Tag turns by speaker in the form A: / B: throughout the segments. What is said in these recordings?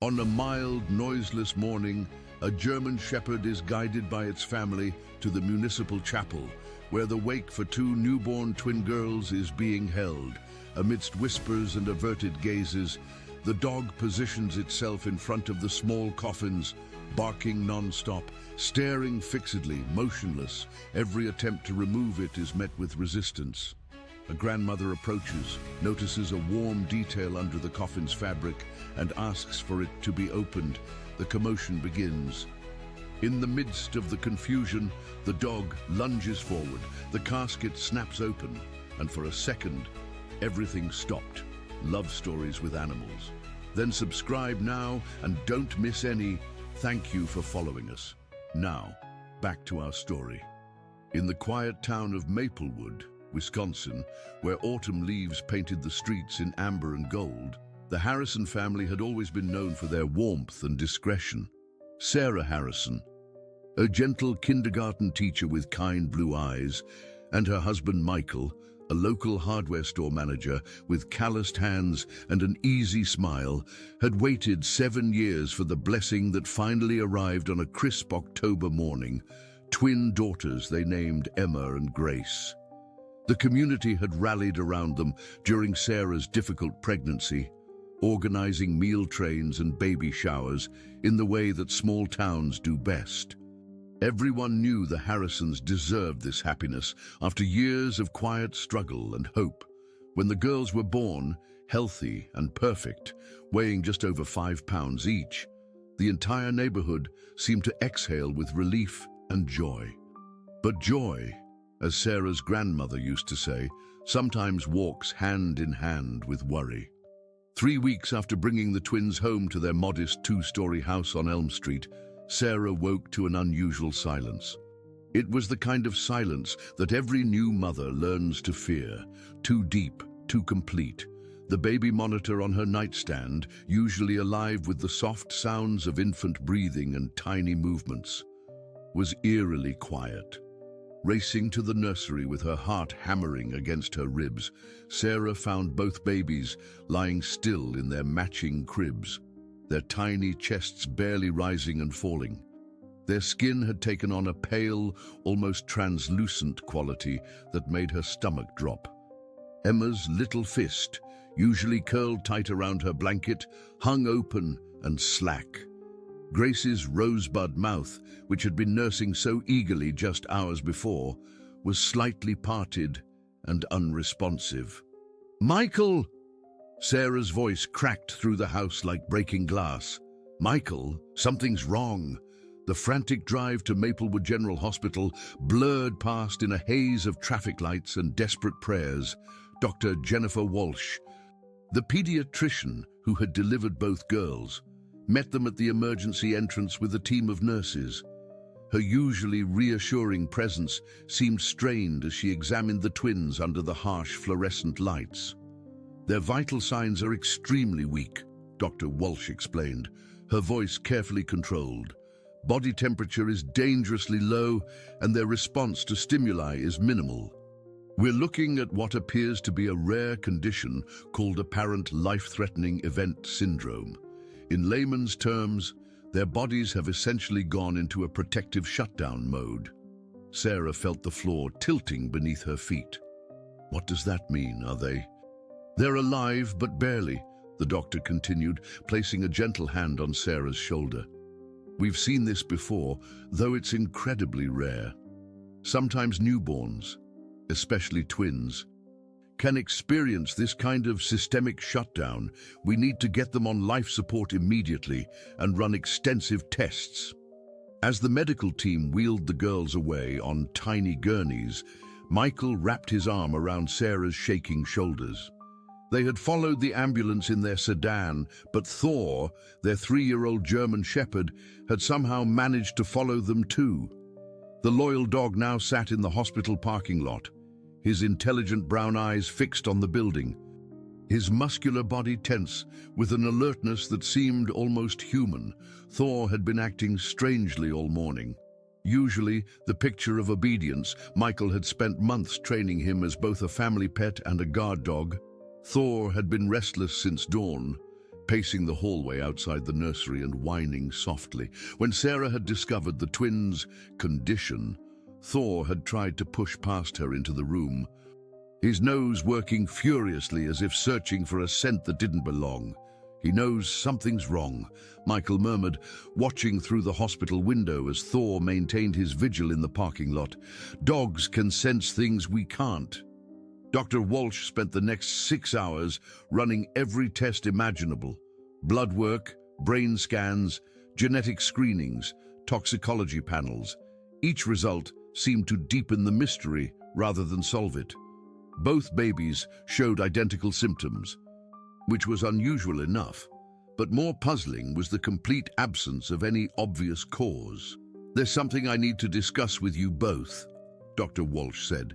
A: On a mild, noiseless morning, a German shepherd is guided by its family to the municipal chapel, where the wake for two newborn twin girls is being held. Amidst whispers and averted gazes, the dog positions itself in front of the small coffins, barking non-stop, staring fixedly, motionless. Every attempt to remove it is met with resistance. A grandmother approaches, notices a warm detail under the coffin's fabric, and asks for it to be opened. The commotion begins. In the midst of the confusion, the dog lunges forward. The casket snaps open, and for a second, everything stopped. Love stories with animals. Then subscribe now and don't miss any. Thank you for following us. Now, back to our story. In the quiet town of Maplewood, Wisconsin, where autumn leaves painted the streets in amber and gold, the Harrison family had always been known for their warmth and discretion. Sarah Harrison, a gentle kindergarten teacher with kind blue eyes, and her husband Michael, a local hardware store manager with calloused hands and an easy smile, had waited 7 years for the blessing that finally arrived on a crisp October morning. Twin daughters they named Emma and Grace. The community had rallied around them during Sarah's difficult pregnancy, organizing meal trains and baby showers in the way that small towns do best. Everyone knew the Harrisons deserved this happiness after years of quiet struggle and hope. When the girls were born, healthy and perfect, weighing just over 5 pounds each, the entire neighborhood seemed to exhale with relief and joy. But joy, as Sarah's grandmother used to say, sometimes walks hand in hand with worry. 3 weeks after bringing the twins home to their modest 2-story house on Elm Street, Sarah woke to an unusual silence. It was the kind of silence that every new mother learns to fear, too deep, too complete. The baby monitor on her nightstand, usually alive with the soft sounds of infant breathing and tiny movements, was eerily quiet. Racing to the nursery with her heart hammering against her ribs, Sarah found both babies lying still in their matching cribs, their tiny chests barely rising and falling. Their skin had taken on a pale, almost translucent quality that made her stomach drop. Emma's little fist, usually curled tight around her blanket, hung open and slack. Grace's rosebud mouth, which had been nursing so eagerly just hours before, was slightly parted and unresponsive. "Michael!" Sarah's voice cracked through the house like breaking glass. "Michael, something's wrong." The frantic drive to Maplewood General Hospital blurred past in a haze of traffic lights and desperate prayers. Dr. Jennifer Walsh, the pediatrician who had delivered both girls, met them at the emergency entrance with a team of nurses. Her usually reassuring presence seemed strained as she examined the twins under the harsh fluorescent lights. "Their vital signs are extremely weak," Dr. Walsh explained, her voice carefully controlled. "Body temperature is dangerously low, and their response to stimuli is minimal. We're looking at what appears to be a rare condition called apparent life-threatening event syndrome. In layman's terms, their bodies have essentially gone into a protective shutdown mode." Sarah felt the floor tilting beneath her feet. "What does that mean, are they?" "They're alive, but barely," the doctor continued, placing a gentle hand on Sarah's shoulder. "We've seen this before, though it's incredibly rare. Sometimes newborns, especially twins, can experience this kind of systemic shutdown. We need to get them on life support immediately and run extensive tests." As the medical team wheeled the girls away on tiny gurneys, Michael wrapped his arm around Sarah's shaking shoulders. They had followed the ambulance in their sedan, but Thor, their 3-year-old German shepherd, had somehow managed to follow them too. The loyal dog now sat in the hospital parking lot, his intelligent brown eyes fixed on the building, his muscular body tense with an alertness that seemed almost human. Thor had been acting strangely all morning. Usually the picture of obedience, Michael had spent months training him as both a family pet and a guard dog. Thor had been restless since dawn, pacing the hallway outside the nursery and whining softly. When Sarah had discovered the twins' condition, Thor had tried to push past her into the room, his nose working furiously as if searching for a scent that didn't belong. "He knows something's wrong," Michael murmured, watching through the hospital window as Thor maintained his vigil in the parking lot. "Dogs can sense things we can't." Dr. Walsh spent the next 6 hours running every test imaginable: blood work, brain scans, genetic screenings, toxicology panels. Each result seemed to deepen the mystery rather than solve it. Both babies showed identical symptoms, which was unusual enough, but more puzzling was the complete absence of any obvious cause. "There's something I need to discuss with you both," Dr. Walsh said,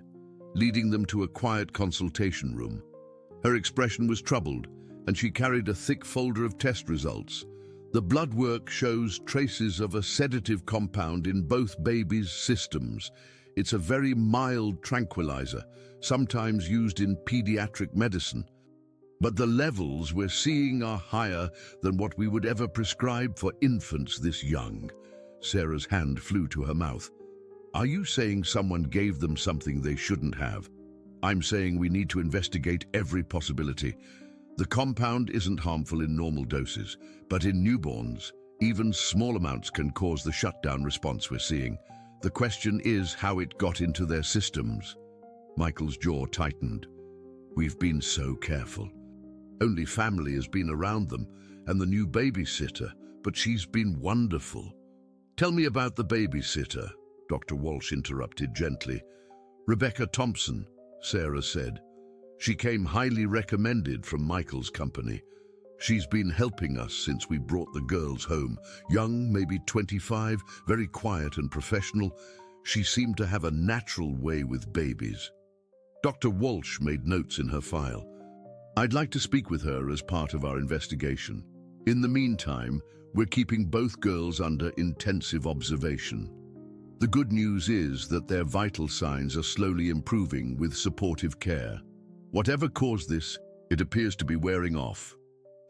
A: leading them to a quiet consultation room. Her expression was troubled, and she carried a thick folder of test results. The blood work shows traces of a sedative compound in both babies' systems. It's a very mild tranquilizer, sometimes used in pediatric medicine. But the levels we're seeing are higher than what we would ever prescribe for infants this young. Sarah's hand flew to her mouth. "Are you saying someone gave them something they shouldn't have?" "I'm saying we need to investigate every possibility. The compound isn't harmful in normal doses, but in newborns, even small amounts can cause the shutdown response we're seeing. The question is how it got into their systems." Michael's jaw tightened. "We've been so careful. Only family has been around them, and the new babysitter, but she's been wonderful." "Tell me about the babysitter," Dr. Walsh interrupted gently. "Rebecca Thompson," Sarah said. "She came highly recommended from Michael's company. She's been helping us since we brought the girls home. Young, maybe 25, very quiet and professional. She seemed to have a natural way with babies." Dr. Walsh made notes in her file. "I'd like to speak with her as part of our investigation. In the meantime, we're keeping both girls under intensive observation. The good news is that their vital signs are slowly improving with supportive care. Whatever caused this, it appears to be wearing off."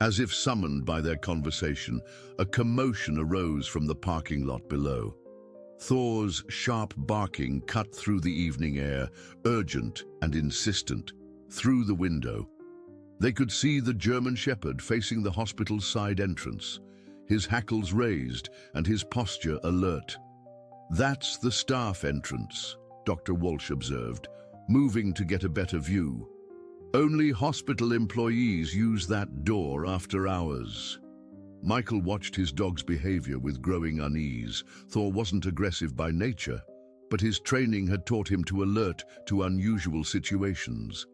A: As if summoned by their conversation, a commotion arose from the parking lot below. Thor's sharp barking cut through the evening air, urgent and insistent. Through the window, they could see the German Shepherd facing the hospital's side entrance, his hackles raised and his posture alert. "That's the staff entrance," Dr. Walsh observed, moving to get a better view. "Only hospital employees use that door after hours." Michael watched his dog's behavior with growing unease. Thor wasn't aggressive by nature, but his training had taught him to alert to unusual situations.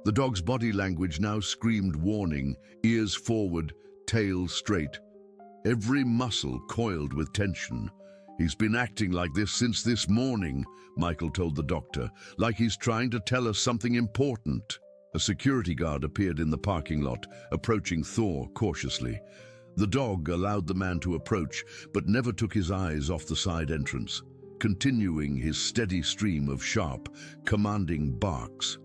A: The dog's body language now screamed warning, ears forward, tail straight. Every muscle coiled with tension. "He's been acting like this since this morning," Michael told the doctor, "like he's trying to tell us something important." A security guard appeared in the parking lot, approaching Thor cautiously. The dog allowed the man to approach, but never took his eyes off the side entrance, continuing his steady stream of sharp, commanding barks.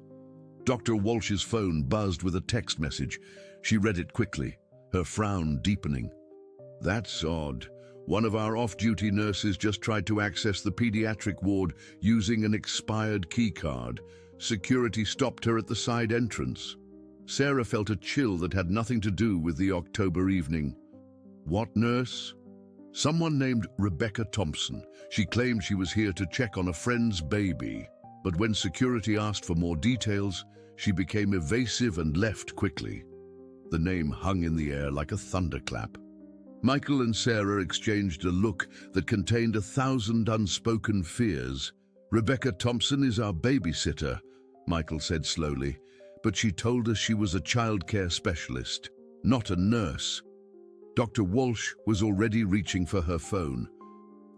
A: Dr. Walsh's phone buzzed with a text message. She read it quickly, her frown deepening. "That's odd. One of our off-duty nurses just tried to access the pediatric ward using an expired key card. Security stopped her at the side entrance." Sarah felt a chill that had nothing to do with the October evening. "What nurse?" "Someone named Rebecca Thompson. She claimed she was here to check on a friend's baby. But when security asked for more details, she became evasive and left quickly." The name hung in the air like a thunderclap. Michael and Sarah exchanged a look that contained 1,000 unspoken fears. "Rebecca Thompson is our babysitter," Michael said slowly, "but she told us she was a childcare specialist, not a nurse." Dr. Walsh was already reaching for her phone.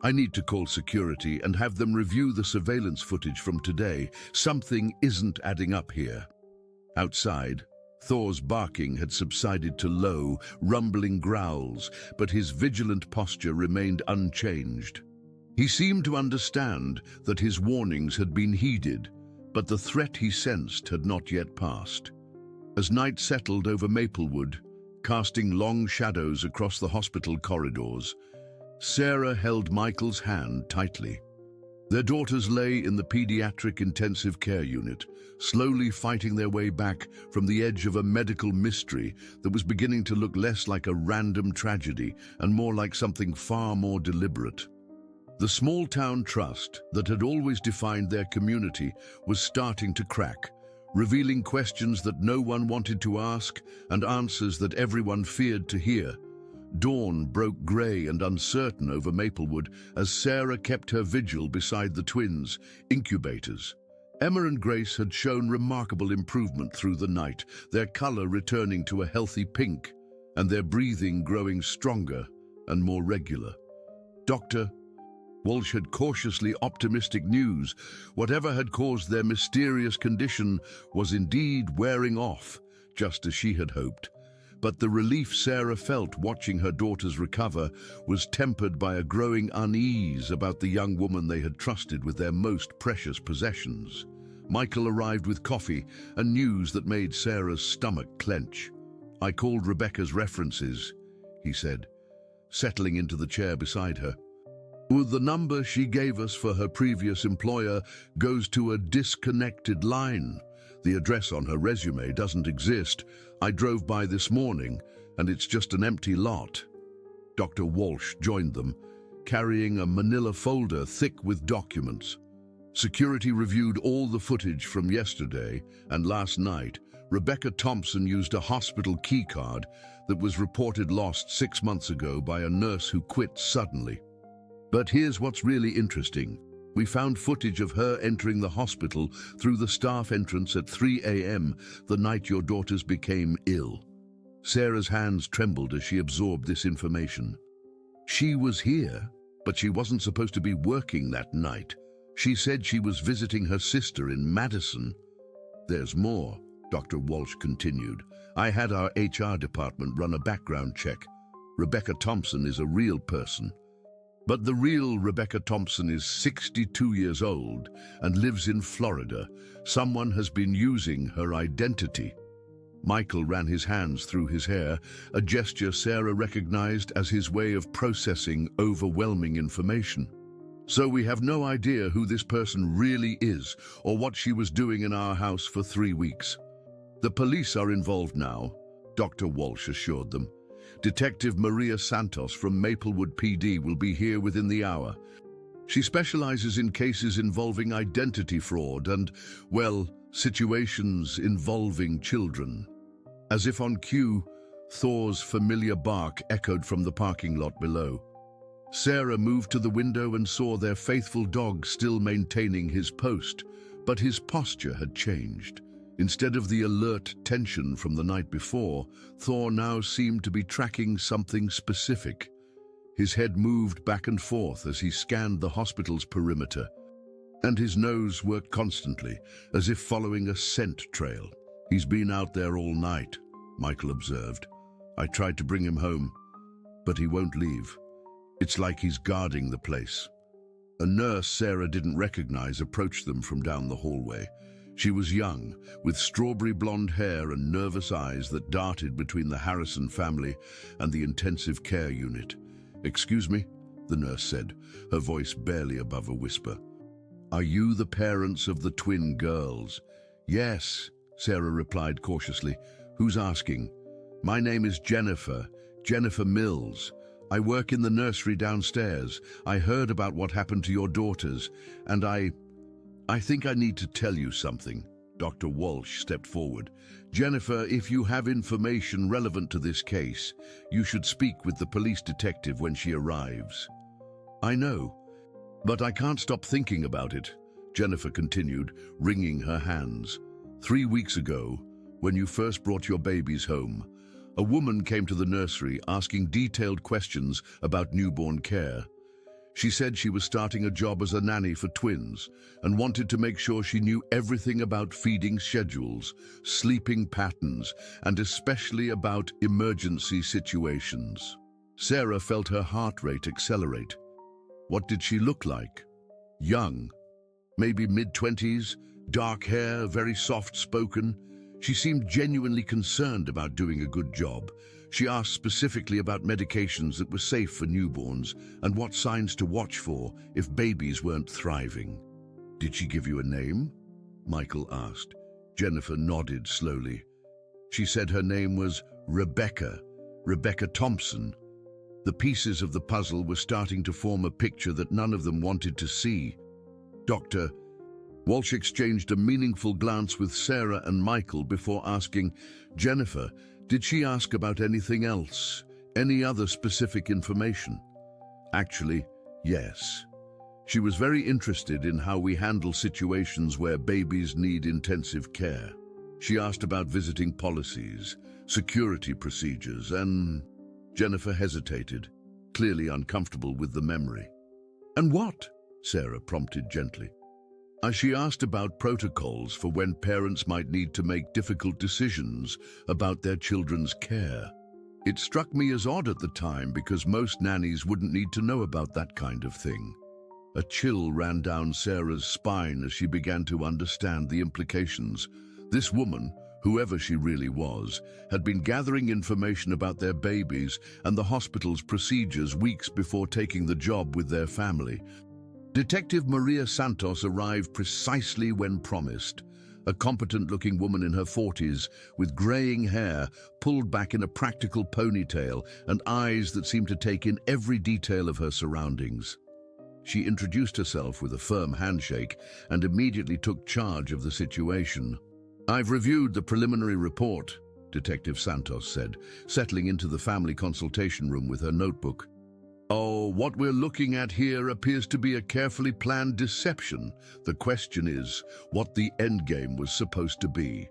A: "I need to call security and have them review the surveillance footage from today. Something isn't adding up here." Outside, Thor's barking had subsided to low, rumbling growls, but his vigilant posture remained unchanged. He seemed to understand that his warnings had been heeded, but the threat he sensed had not yet passed. As night settled over Maplewood, casting long shadows across the hospital corridors. Sarah held Michael's hand tightly. Their daughters lay in the pediatric intensive care unit, slowly fighting their way back from the edge of a medical mystery that was beginning to look less like a random tragedy and more like something far more deliberate. The small-town trust that had always defined their community was starting to crack, revealing questions that no one wanted to ask and answers that everyone feared to hear. Dawn broke grey and uncertain over Maplewood as Sarah kept her vigil beside the twins, incubators. Emma and Grace had shown remarkable improvement through the night, their colour returning to a healthy pink, and their breathing growing stronger and more regular. Dr. Walsh had cautiously optimistic news. Whatever had caused their mysterious condition was indeed wearing off, just as she had hoped. But the relief Sarah felt watching her daughters recover was tempered by a growing unease about the young woman they had trusted with their most precious possessions. Michael arrived with coffee and news that made Sarah's stomach clench. "I called Rebecca's references," he said, settling into the chair beside her. "Well, the number she gave us for her previous employer goes to a disconnected line. The address on her resume doesn't exist. I drove by this morning, and it's just an empty lot." Dr. Walsh joined them, carrying a manila folder thick with documents. Security reviewed all the footage from yesterday and last night. Rebecca Thompson used a hospital keycard that was reported lost 6 months ago by a nurse who quit suddenly. But here's what's really interesting. We found footage of her entering the hospital through the staff entrance at 3 a.m. the night your daughters became ill. Sarah's hands trembled as she absorbed this information. She was here, but she wasn't supposed to be working that night. She said she was visiting her sister in Madison. "There's more," Dr. Walsh continued. "I had our HR department run a background check. Rebecca Thompson is a real person. But the real Rebecca Thompson is 62 years old and lives in Florida. Someone has been using her identity." Michael ran his hands through his hair, a gesture Sarah recognized as his way of processing overwhelming information. "So we have no idea who this person really is or what she was doing in our house for 3 weeks. The police are involved now," Dr. Walsh assured them. "Detective Maria Santos from Maplewood PD will be here within the hour. She specializes in cases involving identity fraud and, well, situations involving children." As if on cue, Thor's familiar bark echoed from the parking lot below. Sarah moved to the window and saw their faithful dog still maintaining his post, but his posture had changed. Instead of the alert tension from the night before, Thor now seemed to be tracking something specific. His head moved back and forth as he scanned the hospital's perimeter, and his nose worked constantly, as if following a scent trail. "He's been out there all night," Michael observed. "I tried to bring him home, but he won't leave. It's like he's guarding the place." A nurse Sarah didn't recognize approached them from down the hallway. She was young, with strawberry blonde hair and nervous eyes that darted between the Harrison family and the intensive care unit. "Excuse me," the nurse said, her voice barely above a whisper. "Are you the parents of the twin girls?" "Yes," Sarah replied cautiously. "Who's asking?" "My name is Jennifer Mills. I work in the nursery downstairs. I heard about what happened to your daughters, and I think I need to tell you something." Dr. Walsh stepped forward. "Jennifer, if you have information relevant to this case, you should speak with the police detective when she arrives." "I know, but I can't stop thinking about it," Jennifer continued, wringing her hands. 3 weeks ago, when you first brought your babies home, a woman came to the nursery asking detailed questions about newborn care. She said she was starting a job as a nanny for twins and wanted to make sure she knew everything about feeding schedules, sleeping patterns, and especially about emergency situations. Sarah felt her heart rate accelerate. What did she look like? Young, maybe mid-20s, dark hair, very soft-spoken. She seemed genuinely concerned about doing a good job. She asked specifically about medications that were safe for newborns and what signs to watch for if babies weren't thriving. Did she give you a name? Michael asked. Jennifer nodded slowly. She said her name was Rebecca Thompson. The pieces of the puzzle were starting to form a picture that none of them wanted to see. Dr. Walsh exchanged a meaningful glance with Sarah and Michael before asking, Jennifer, did she ask about anything else? Any other specific information? Actually, yes. She was very interested in how we handle situations where babies need intensive care. She asked about visiting policies, security procedures, and Jennifer hesitated, clearly uncomfortable with the memory. And what? Sarah prompted gently. She asked about protocols for when parents might need to make difficult decisions about their children's care. It struck me as odd at the time because most nannies wouldn't need to know about that kind of thing. A chill ran down Sarah's spine as she began to understand the implications. This woman, whoever she really was, had been gathering information about their babies and the hospital's procedures weeks before taking the job with their family. Detective Maria Santos arrived precisely when promised. A competent-looking woman in her 40s, with graying hair pulled back in a practical ponytail and eyes that seemed to take in every detail of her surroundings. She introduced herself with a firm handshake and immediately took charge of the situation. I've reviewed the preliminary report, Detective Santos said, settling into the family consultation room with her notebook. Oh, what we're looking at here appears to be a carefully planned deception. The question is, what the endgame was supposed to be.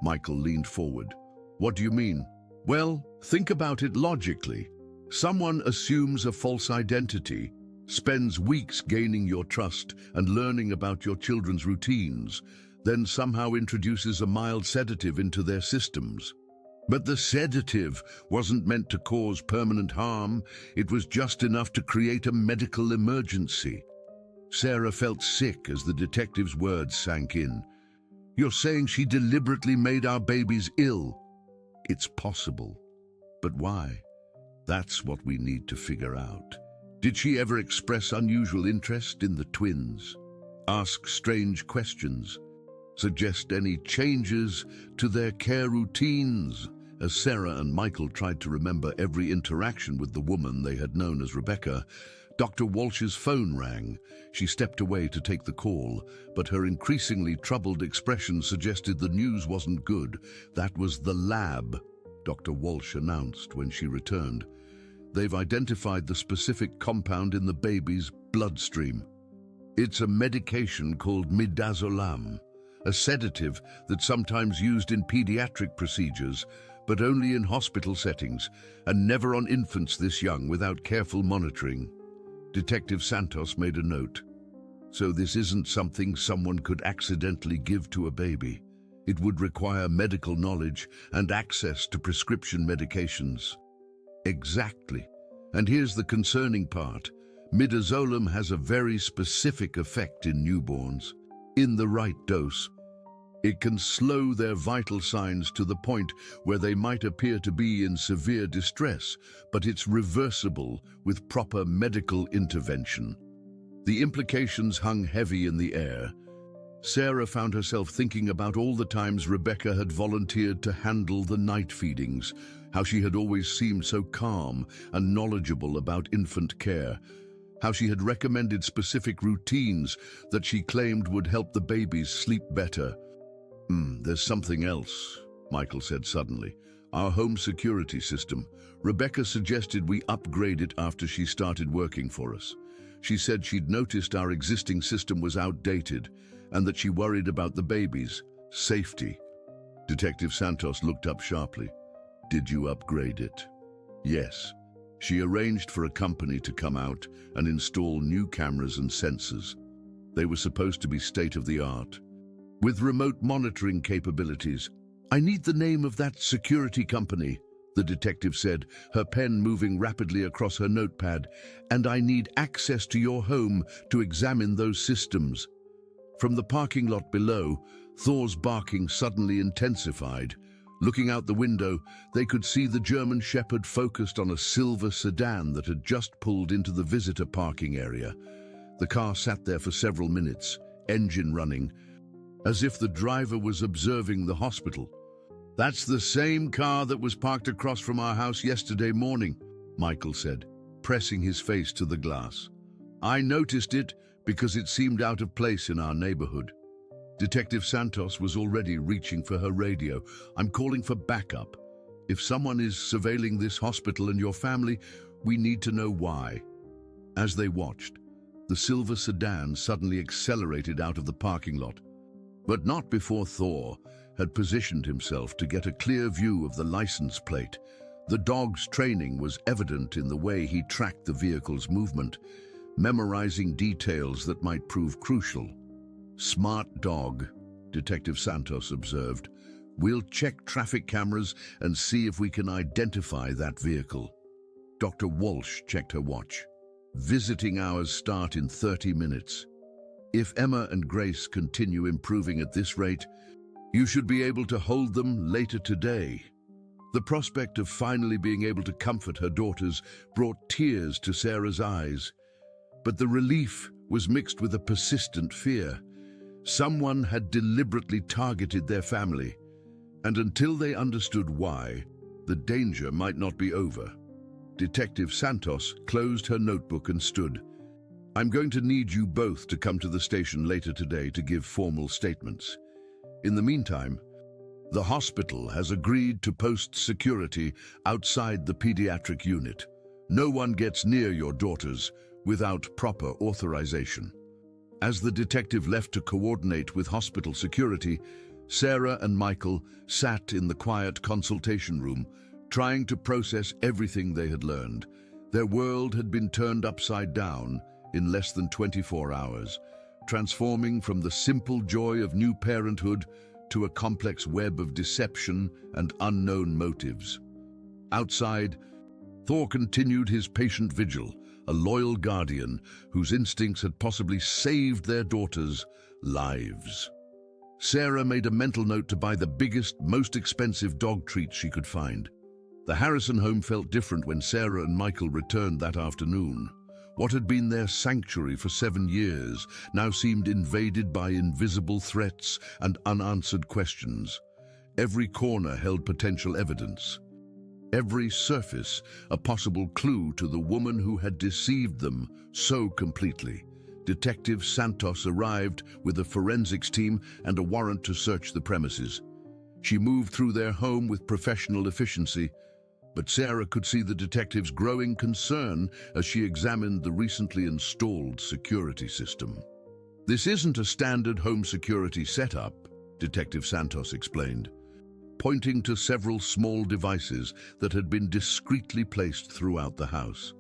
A: Michael leaned forward. What do you mean? Well, think about it logically. Someone assumes a false identity, spends weeks gaining your trust and learning about your children's routines, then somehow introduces a mild sedative into their systems. But the sedative wasn't meant to cause permanent harm. It was just enough to create a medical emergency. Sarah felt sick as the detective's words sank in. You're saying she deliberately made our babies ill? It's possible. But why? That's what we need to figure out. Did she ever express unusual interest in the twins? Ask strange questions? Suggest any changes to their care routines? As Sarah and Michael tried to remember every interaction with the woman they had known as Rebecca, Dr. Walsh's phone rang. She stepped away to take the call, but her increasingly troubled expression suggested the news wasn't good. That was the lab, Dr. Walsh announced when she returned. They've identified the specific compound in the baby's bloodstream. It's a medication called midazolam, a sedative that's sometimes used in pediatric procedures, but only in hospital settings, and never on infants this young without careful monitoring. Detective Santos made a note. So this isn't something someone could accidentally give to a baby. It would require medical knowledge and access to prescription medications. Exactly. And here's the concerning part. Midazolam has a very specific effect in newborns. In the right dose, it can slow their vital signs to the point where they might appear to be in severe distress, but it's reversible with proper medical intervention. The implications hung heavy in the air. Sarah found herself thinking about all the times Rebecca had volunteered to handle the night feedings, how she had always seemed so calm and knowledgeable about infant care, how she had recommended specific routines that she claimed would help the babies sleep better. There's something else, Michael said suddenly. Our home security system. Rebecca suggested we upgrade it after she started working for us. She said she'd noticed our existing system was outdated and that she worried about the babies' safety. Detective Santos looked up sharply. Did you upgrade it? Yes. She arranged for a company to come out and install new cameras and sensors. They were supposed to be state-of-the-art, with remote monitoring capabilities. I need the name of that security company, the detective said, her pen moving rapidly across her notepad, and I need access to your home to examine those systems. From the parking lot below, Thor's barking suddenly intensified. Looking out the window, they could see the German Shepherd focused on a silver sedan that had just pulled into the visitor parking area. The car sat there for several minutes, engine running, as if the driver was observing the hospital. "That's the same car that was parked across from our house yesterday morning," Michael said, pressing his face to the glass. "I noticed it because it seemed out of place in our neighborhood." Detective Santos was already reaching for her radio. "I'm calling for backup. If someone is surveilling this hospital and your family, we need to know why." As they watched, the silver sedan suddenly accelerated out of the parking lot, but not before Thor had positioned himself to get a clear view of the license plate. The dog's training was evident in the way he tracked the vehicle's movement, memorizing details that might prove crucial. "Smart dog," Detective Santos observed. "We'll check traffic cameras and see if we can identify that vehicle." Dr. Walsh checked her watch. "Visiting hours start in 30 minutes. If Emma and Grace continue improving at this rate, you should be able to hold them later today." The prospect of finally being able to comfort her daughters brought tears to Sarah's eyes. But the relief was mixed with a persistent fear. Someone had deliberately targeted their family, and until they understood why, the danger might not be over. Detective Santos closed her notebook and stood. "I'm going to need you both to come to the station later today to give formal statements. In the meantime, the hospital has agreed to post security outside the pediatric unit. No one gets near your daughters without proper authorization." As the detective left to coordinate with hospital security, Sarah and Michael sat in the quiet consultation room, trying to process everything they had learned. Their world had been turned upside down in less than 24 hours, transforming from the simple joy of new parenthood to a complex web of deception and unknown motives. Outside, Thor continued his patient vigil, a loyal guardian whose instincts had possibly saved their daughters' lives. Sarah made a mental note to buy the biggest, most expensive dog treat she could find. The Harrison home felt different when Sarah and Michael returned that afternoon. What had been their sanctuary for 7 years now seemed invaded by invisible threats and unanswered questions. Every corner held potential evidence. Every surface a possible clue to the woman who had deceived them so completely. Detective Santos arrived with a forensics team and a warrant to search the premises. She moved through their home with professional efficiency, but Sarah could see the detective's growing concern as she examined the recently installed security system. "This isn't a standard home security setup," Detective Santos explained, pointing to several small devices that had been discreetly placed throughout the house.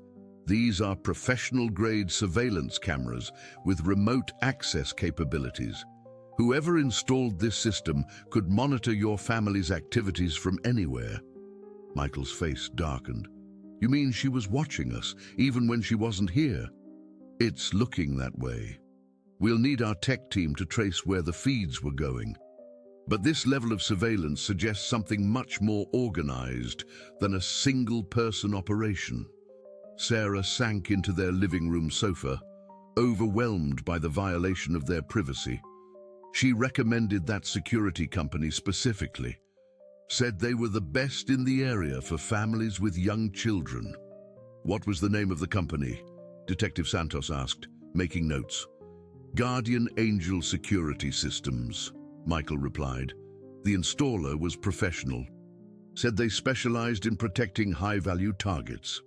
A: "These are professional-grade surveillance cameras with remote access capabilities. Whoever installed this system could monitor your family's activities from anywhere." Michael's face darkened. "You mean she was watching us, even when she wasn't here?" "It's looking that way. We'll need our tech team to trace where the feeds were going. But this level of surveillance suggests something much more organized than a single-person operation." Sarah sank into their living room sofa, overwhelmed by the violation of their privacy. She recommended that security company specifically, said they were the best in the area for families with young children. "What was the name of the company?" Detective Santos asked, making notes. "Guardian Angel Security Systems," Michael replied. The installer was professional. Said they specialized in protecting high-value targets.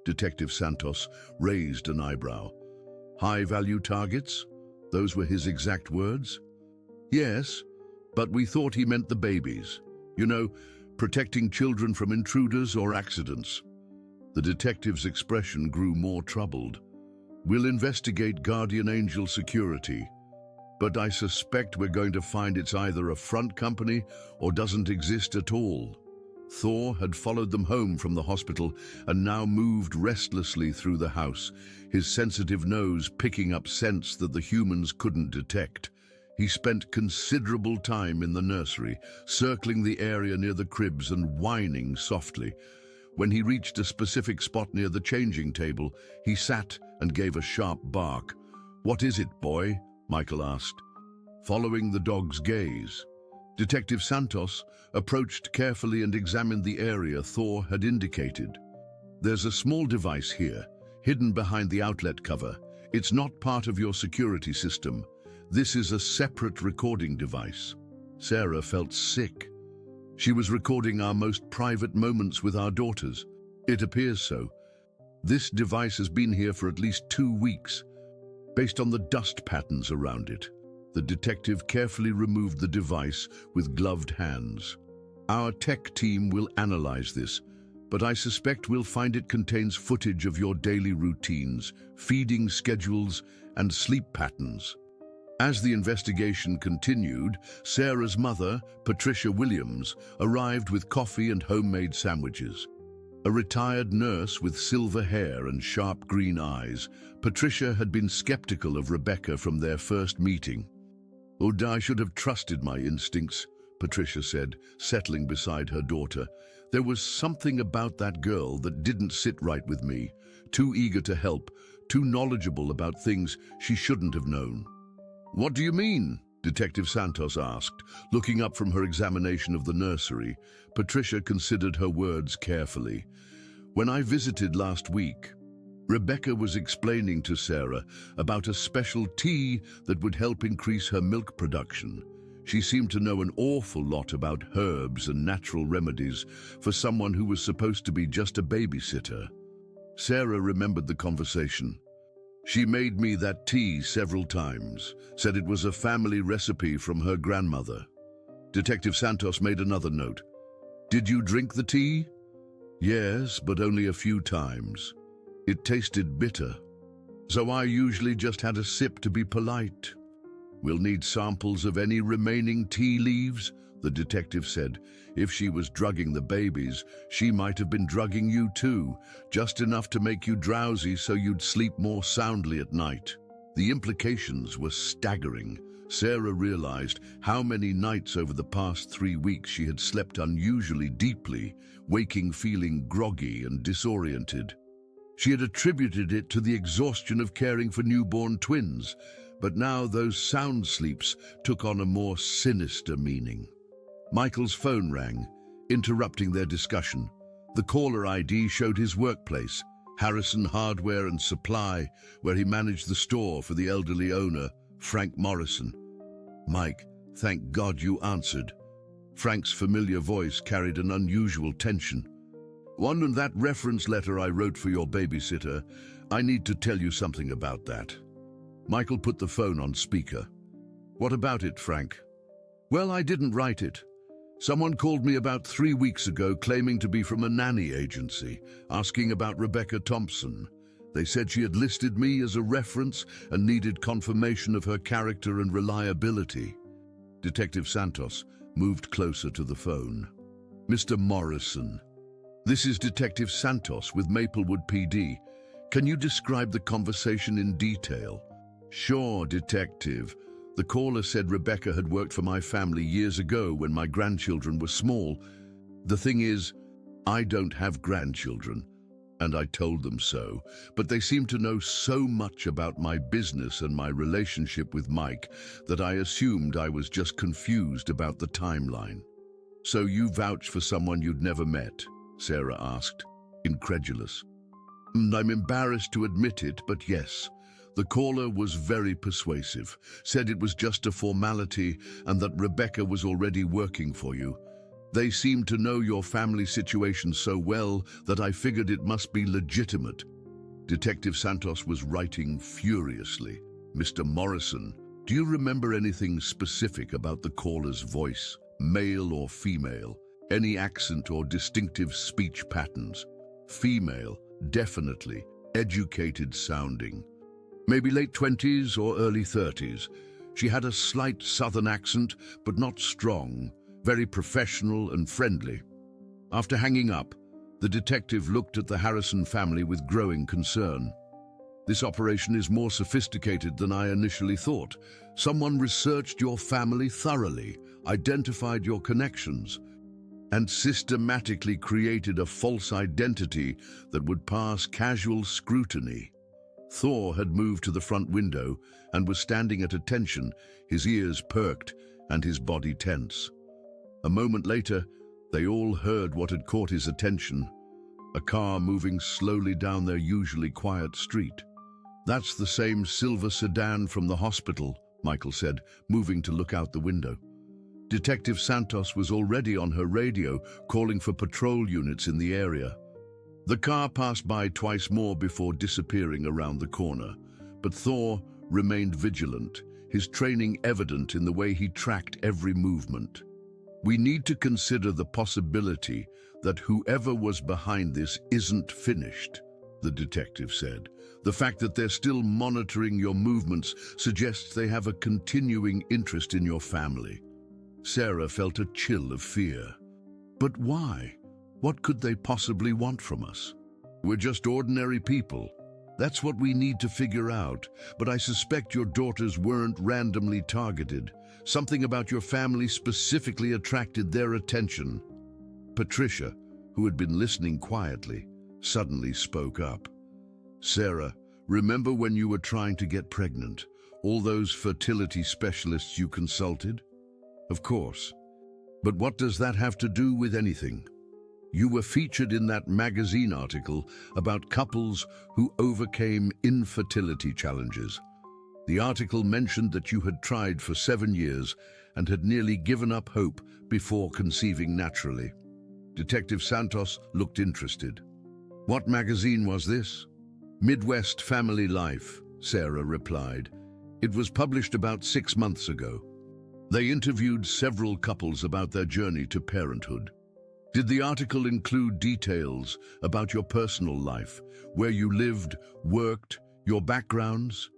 A: Detective Santos raised an eyebrow. "High-value targets? Those were his exact words?" "Yes, but we thought he meant the babies. You know, protecting children from intruders or accidents." The detective's expression grew more troubled. "We'll investigate Guardian Angel Security, but I suspect we're going to find it's either a front company or doesn't exist at all." Thor had followed them home from the hospital and now moved restlessly through the house, his sensitive nose picking up scents that the humans couldn't detect. He spent considerable time in the nursery, circling the area near the cribs and whining softly. When he reached a specific spot near the changing table, he sat and gave a sharp bark. "What is it, boy?" Michael asked, following the dog's gaze. Detective Santos approached carefully and examined the area Thor had indicated. "There's a small device here, hidden behind the outlet cover. It's not part of your security system. This is a separate recording device." Sarah felt sick. She was recording our most private moments with our daughters. It appears so. This device has been here for at least 2 weeks. Based on the dust patterns around it, the detective carefully removed the device with gloved hands. "Our tech team will analyze this, but I suspect we'll find it contains footage of your daily routines, feeding schedules, and sleep patterns." As the investigation continued, Sarah's mother, Patricia Williams, arrived with coffee and homemade sandwiches. A retired nurse with silver hair and sharp green eyes, Patricia had been skeptical of Rebecca from their first meeting. "Oh, I should have trusted my instincts," Patricia said, settling beside her daughter. "There was something about that girl that didn't sit right with me. Too eager to help, too knowledgeable about things she shouldn't have known." "What do you mean?" Detective Santos asked, looking up from her examination of the nursery. Patricia considered her words carefully. "When I visited last week, Rebecca was explaining to Sarah about a special tea that would help increase her milk production. She seemed to know an awful lot about herbs and natural remedies for someone who was supposed to be just a babysitter." Sarah remembered the conversation. "She made me that tea several times, said it was a family recipe from her grandmother." Detective Santos made another note. "Did you drink the tea?" "Yes, but only a few times. It tasted bitter, so I usually just had a sip to be polite." "We'll need samples of any remaining tea leaves," the detective said. "If she was drugging the babies, she might have been drugging you too, just enough to make you drowsy so you'd sleep more soundly at night." The implications were staggering. Sarah realized how many nights over the past 3 weeks she had slept unusually deeply, waking feeling groggy and disoriented. She had attributed it to the exhaustion of caring for newborn twins, but now those sound sleeps took on a more sinister meaning. Michael's phone rang, interrupting their discussion. The caller ID showed his workplace, Harrison Hardware and Supply, where he managed the store for the elderly owner, Frank Morrison. "Mike, thank God you answered." Frank's familiar voice carried an unusual tension. "One and that reference letter I wrote for your babysitter, I need to tell you something about that." Michael put the phone on speaker. "What about it, Frank?" "Well, I didn't write it. Someone called me about 3 weeks ago claiming to be from a nanny agency, asking about Rebecca Thompson. They said she had listed me as a reference and needed confirmation of her character and reliability." Detective Santos moved closer to the phone. "Mr. Morrison, this is Detective Santos with Maplewood PD. Can you describe the conversation in detail?" "Sure, Detective. The caller said Rebecca had worked for my family years ago when my grandchildren were small. The thing is, I don't have grandchildren, and I told them so, but they seem to know so much about my business and my relationship with Mike that I assumed I was just confused about the timeline." "So you vouch for someone you'd never met?" Sarah asked, incredulous. "I'm embarrassed to admit it, but yes. The caller was very persuasive, said it was just a formality and that Rebecca was already working for you. They seemed to know your family situation so well that I figured it must be legitimate." Detective Santos was writing furiously. "Mr. Morrison, do you remember anything specific about the caller's voice, male or female? Any accent or distinctive speech patterns?" "Female, definitely. Educated sounding. Maybe late 20s or early 30s. She had a slight southern accent, but not strong, very professional and friendly." After hanging up, the detective looked at the Harrison family with growing concern. "This operation is more sophisticated than I initially thought. Someone researched your family thoroughly, identified your connections, and systematically created a false identity that would pass casual scrutiny. Thor had moved to the front window and was standing at attention, his ears perked and his body tense. A moment later, they all heard what had caught his attention, a car moving slowly down their usually quiet street. "That's the same silver sedan from the hospital," Michael said, moving to look out the window. Detective Santos was already on her radio, calling for patrol units in the area. The car passed by twice more before disappearing around the corner, but Thor remained vigilant, his training evident in the way he tracked every movement. "We need to consider the possibility that whoever was behind this isn't finished," the detective said. "The fact that they're still monitoring your movements suggests they have a continuing interest in your family." Sarah felt a chill of fear. "But why? What could they possibly want from us? We're just ordinary people. That's what we need to figure out. But I suspect your daughters weren't randomly targeted. Something about your family specifically attracted their attention." Patricia, who had been listening quietly, suddenly spoke up. "Sarah, remember when you were trying to get pregnant? All those fertility specialists you consulted?" "Of course. But what does that have to do with anything? You were featured in that magazine article about couples who overcame infertility challenges. The article mentioned that you had tried for 7 years and had nearly given up hope before conceiving naturally." Detective Santos looked interested. "What magazine was this?" "Midwest Family Life," Sarah replied. "It was published about 6 months ago. They interviewed several couples about their journey to parenthood." "Did the article include details about your personal life, where you lived, worked, your backgrounds?"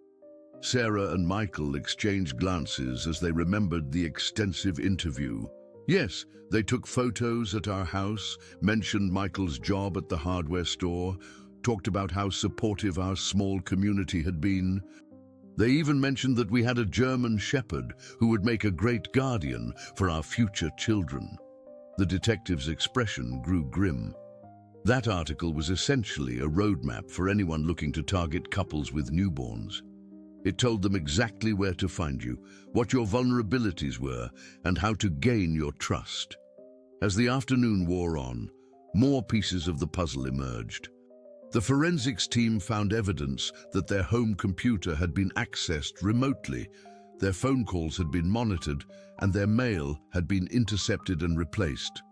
A: Sarah and Michael exchanged glances as they remembered the extensive interview. "Yes, they took photos at our house, mentioned Michael's job at the hardware store, talked about how supportive our small community had been. They even mentioned that we had a German shepherd who would make a great guardian for our future children." The detective's expression grew grim. That article was essentially a roadmap for anyone looking to target couples with newborns. It told them exactly where to find you, what your vulnerabilities were, and how to gain your trust. As the afternoon wore on, more pieces of the puzzle emerged. The forensics team found evidence that their home computer had been accessed remotely, their phone calls had been monitored, and their mail had been intercepted and replaced.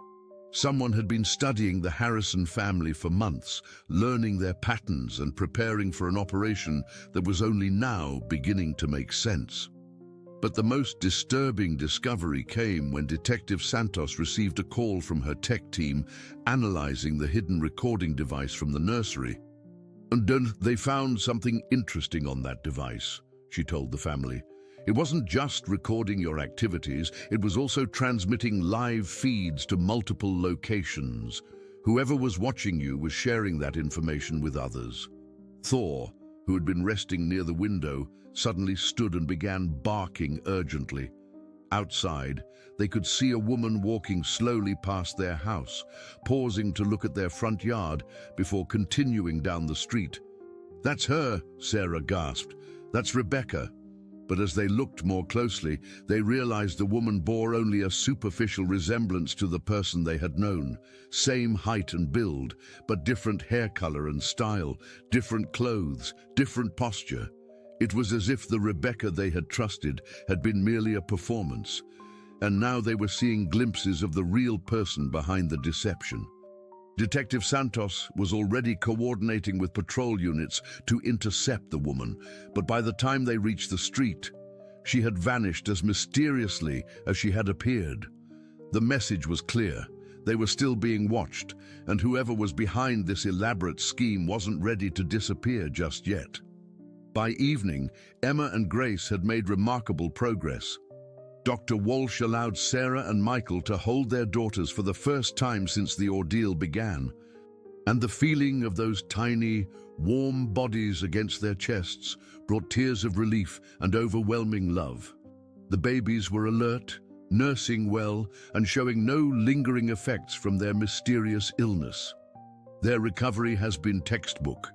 A: Someone had been studying the Harrison family for months, learning their patterns and preparing for an operation that was only now beginning to make sense. But the most disturbing discovery came when Detective Santos received a call from her tech team analyzing the hidden recording device from the nursery. "And then they found something interesting on that device," she told the family. "It wasn't just recording your activities, it was also transmitting live feeds to multiple locations. Whoever was watching you was sharing that information with others." Thor, who had been resting near the window, suddenly stood and began barking urgently. Outside, they could see a woman walking slowly past their house, pausing to look at their front yard before continuing down the street. "That's her," Sarah gasped. "That's Rebecca." But as they looked more closely, they realized the woman bore only a superficial resemblance to the person they had known. Same height and build, but different hair color and style, different clothes, different posture. It was as if the Rebecca they had trusted had been merely a performance, and now they were seeing glimpses of the real person behind the deception. Detective Santos was already coordinating with patrol units to intercept the woman, but by the time they reached the street, she had vanished as mysteriously as she had appeared. The message was clear. They were still being watched, and whoever was behind this elaborate scheme wasn't ready to disappear just yet. By evening, Emma and Grace had made remarkable progress. Dr. Walsh allowed Sarah and Michael to hold their daughters for the first time since the ordeal began, and the feeling of those tiny, warm bodies against their chests brought tears of relief and overwhelming love. The babies were alert, nursing well, and showing no lingering effects from their mysterious illness. Their recovery has been textbook,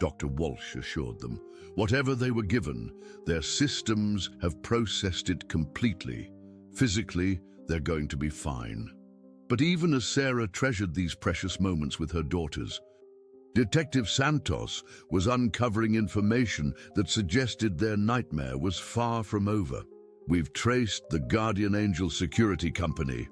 A: Dr. Walsh assured them. Whatever they were given, their systems have processed it completely. Physically, they're going to be fine. But even as Sarah treasured these precious moments with her daughters, Detective Santos was uncovering information that suggested their nightmare was far from over. "We've traced the Guardian Angel Security Company,"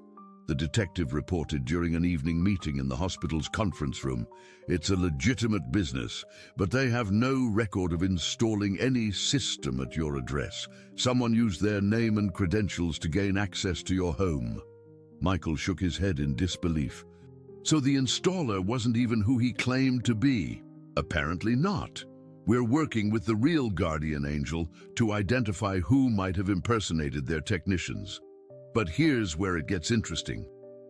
A: the detective reported during an evening meeting in the hospital's conference room. "It's a legitimate business, but they have no record of installing any system at your address. Someone used their name and credentials to gain access to your home." Michael shook his head in disbelief. So the installer wasn't even who he claimed to be? Apparently not. We're working with the real Guardian Angel to identify who might have impersonated their technicians. But here's where it gets interesting.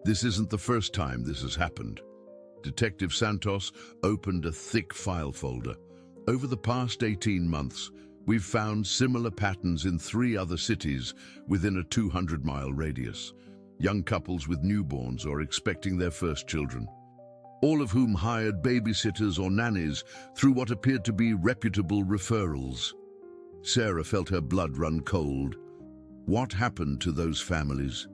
A: This isn't the first time this has happened. Detective Santos opened a thick file folder. Over the past 18 months, we've found similar patterns in 3 other cities within a 200-mile radius. Young couples with newborns or expecting their first children, all of whom hired babysitters or nannies through what appeared to be reputable referrals. Sarah felt her blood run cold. What happened to those families?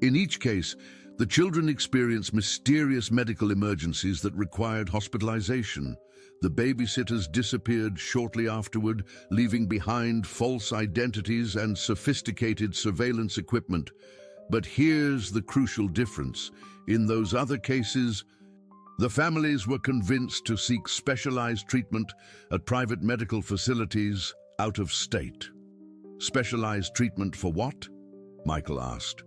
A: In each case, the children experienced mysterious medical emergencies that required hospitalization. The babysitters disappeared shortly afterward, leaving behind false identities and sophisticated surveillance equipment. But here's the crucial difference. In those other cases, the families were convinced to seek specialized treatment at private medical facilities out of state. Specialized treatment for what? Michael asked.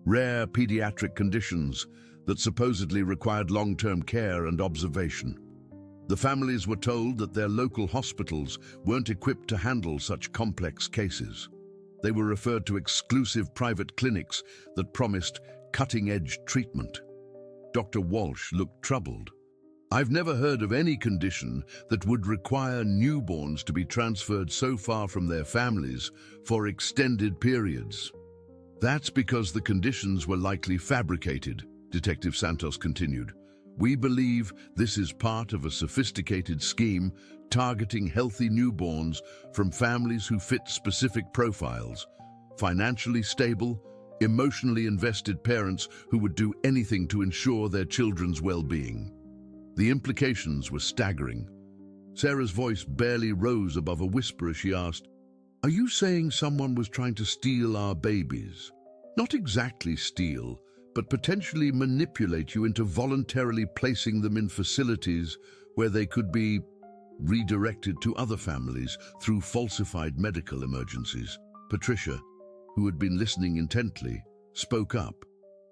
A: Rare pediatric conditions that supposedly required long-term care and observation. The families were told that their local hospitals weren't equipped to handle such complex cases. They were referred to exclusive private clinics that promised cutting-edge treatment. Dr. Walsh looked troubled. "I've never heard of any condition that would require newborns to be transferred so far from their families for extended periods." "That's because the conditions were likely fabricated," Detective Santos continued. "We believe this is part of a sophisticated scheme targeting healthy newborns from families who fit specific profiles, financially stable, emotionally invested parents who would do anything to ensure their children's well-being." The implications were staggering. Sarah's voice barely rose above a whisper as she asked, "Are you saying someone was trying to steal our babies? Not exactly steal, but potentially manipulate you into voluntarily placing them in facilities where they could be redirected to other families through falsified medical emergencies?" Patricia, who had been listening intently, spoke up.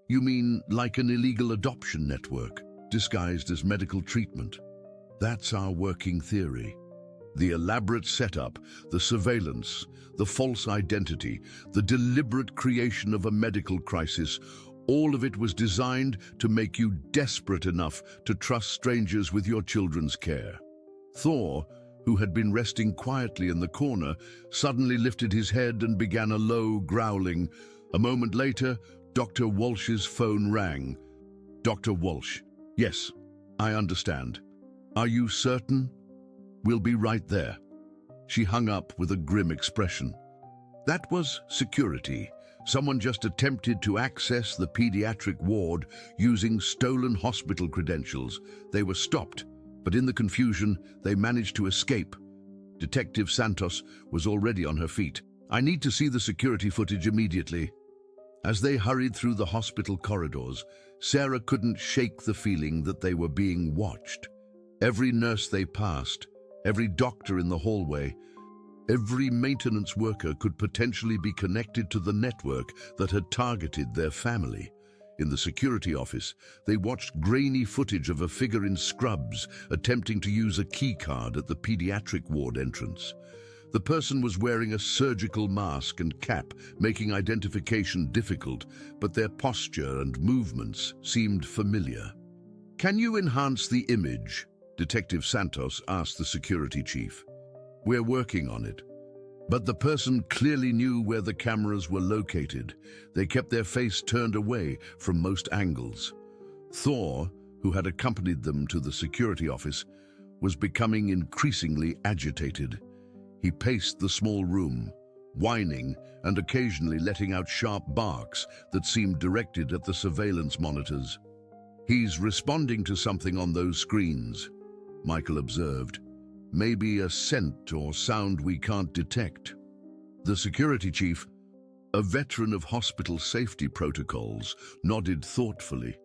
A: "You mean like an illegal adoption network, disguised as medical treatment?" "That's our working theory. The elaborate setup, the surveillance, the false identity, the deliberate creation of a medical crisis, all of it was designed to make you desperate enough to trust strangers with your children's care." Thor, who had been resting quietly in the corner, suddenly lifted his head and began a low growling. A moment later, Dr. Walsh's phone rang. "Dr. Walsh, yes, I understand. Are you certain? We'll be right there." She hung up with a grim expression. That was security. Someone just attempted to access the pediatric ward using stolen hospital credentials. They were stopped, but in the confusion, they managed to escape. Detective Santos was already on her feet. "I need to see the security footage immediately." As they hurried through the hospital corridors, Sarah couldn't shake the feeling that they were being watched. Every nurse they passed, every doctor in the hallway, every maintenance worker could potentially be connected to the network that had targeted their family. In the security office, they watched grainy footage of a figure in scrubs attempting to use a key card at the pediatric ward entrance. The person was wearing a surgical mask and cap, making identification difficult, but their posture and movements seemed familiar. "Can you enhance the image?" Detective Santos asked the security chief. "We're working on it." But the person clearly knew where the cameras were located. They kept their face turned away from most angles. Thor, who had accompanied them to the security office, was becoming increasingly agitated. He paced the small room, whining and occasionally letting out sharp barks that seemed directed at the surveillance monitors. "He's responding to something on those screens," Michael observed. "Maybe a scent or sound we can't detect." The security chief, a veteran of hospital safety protocols, nodded thoughtfully.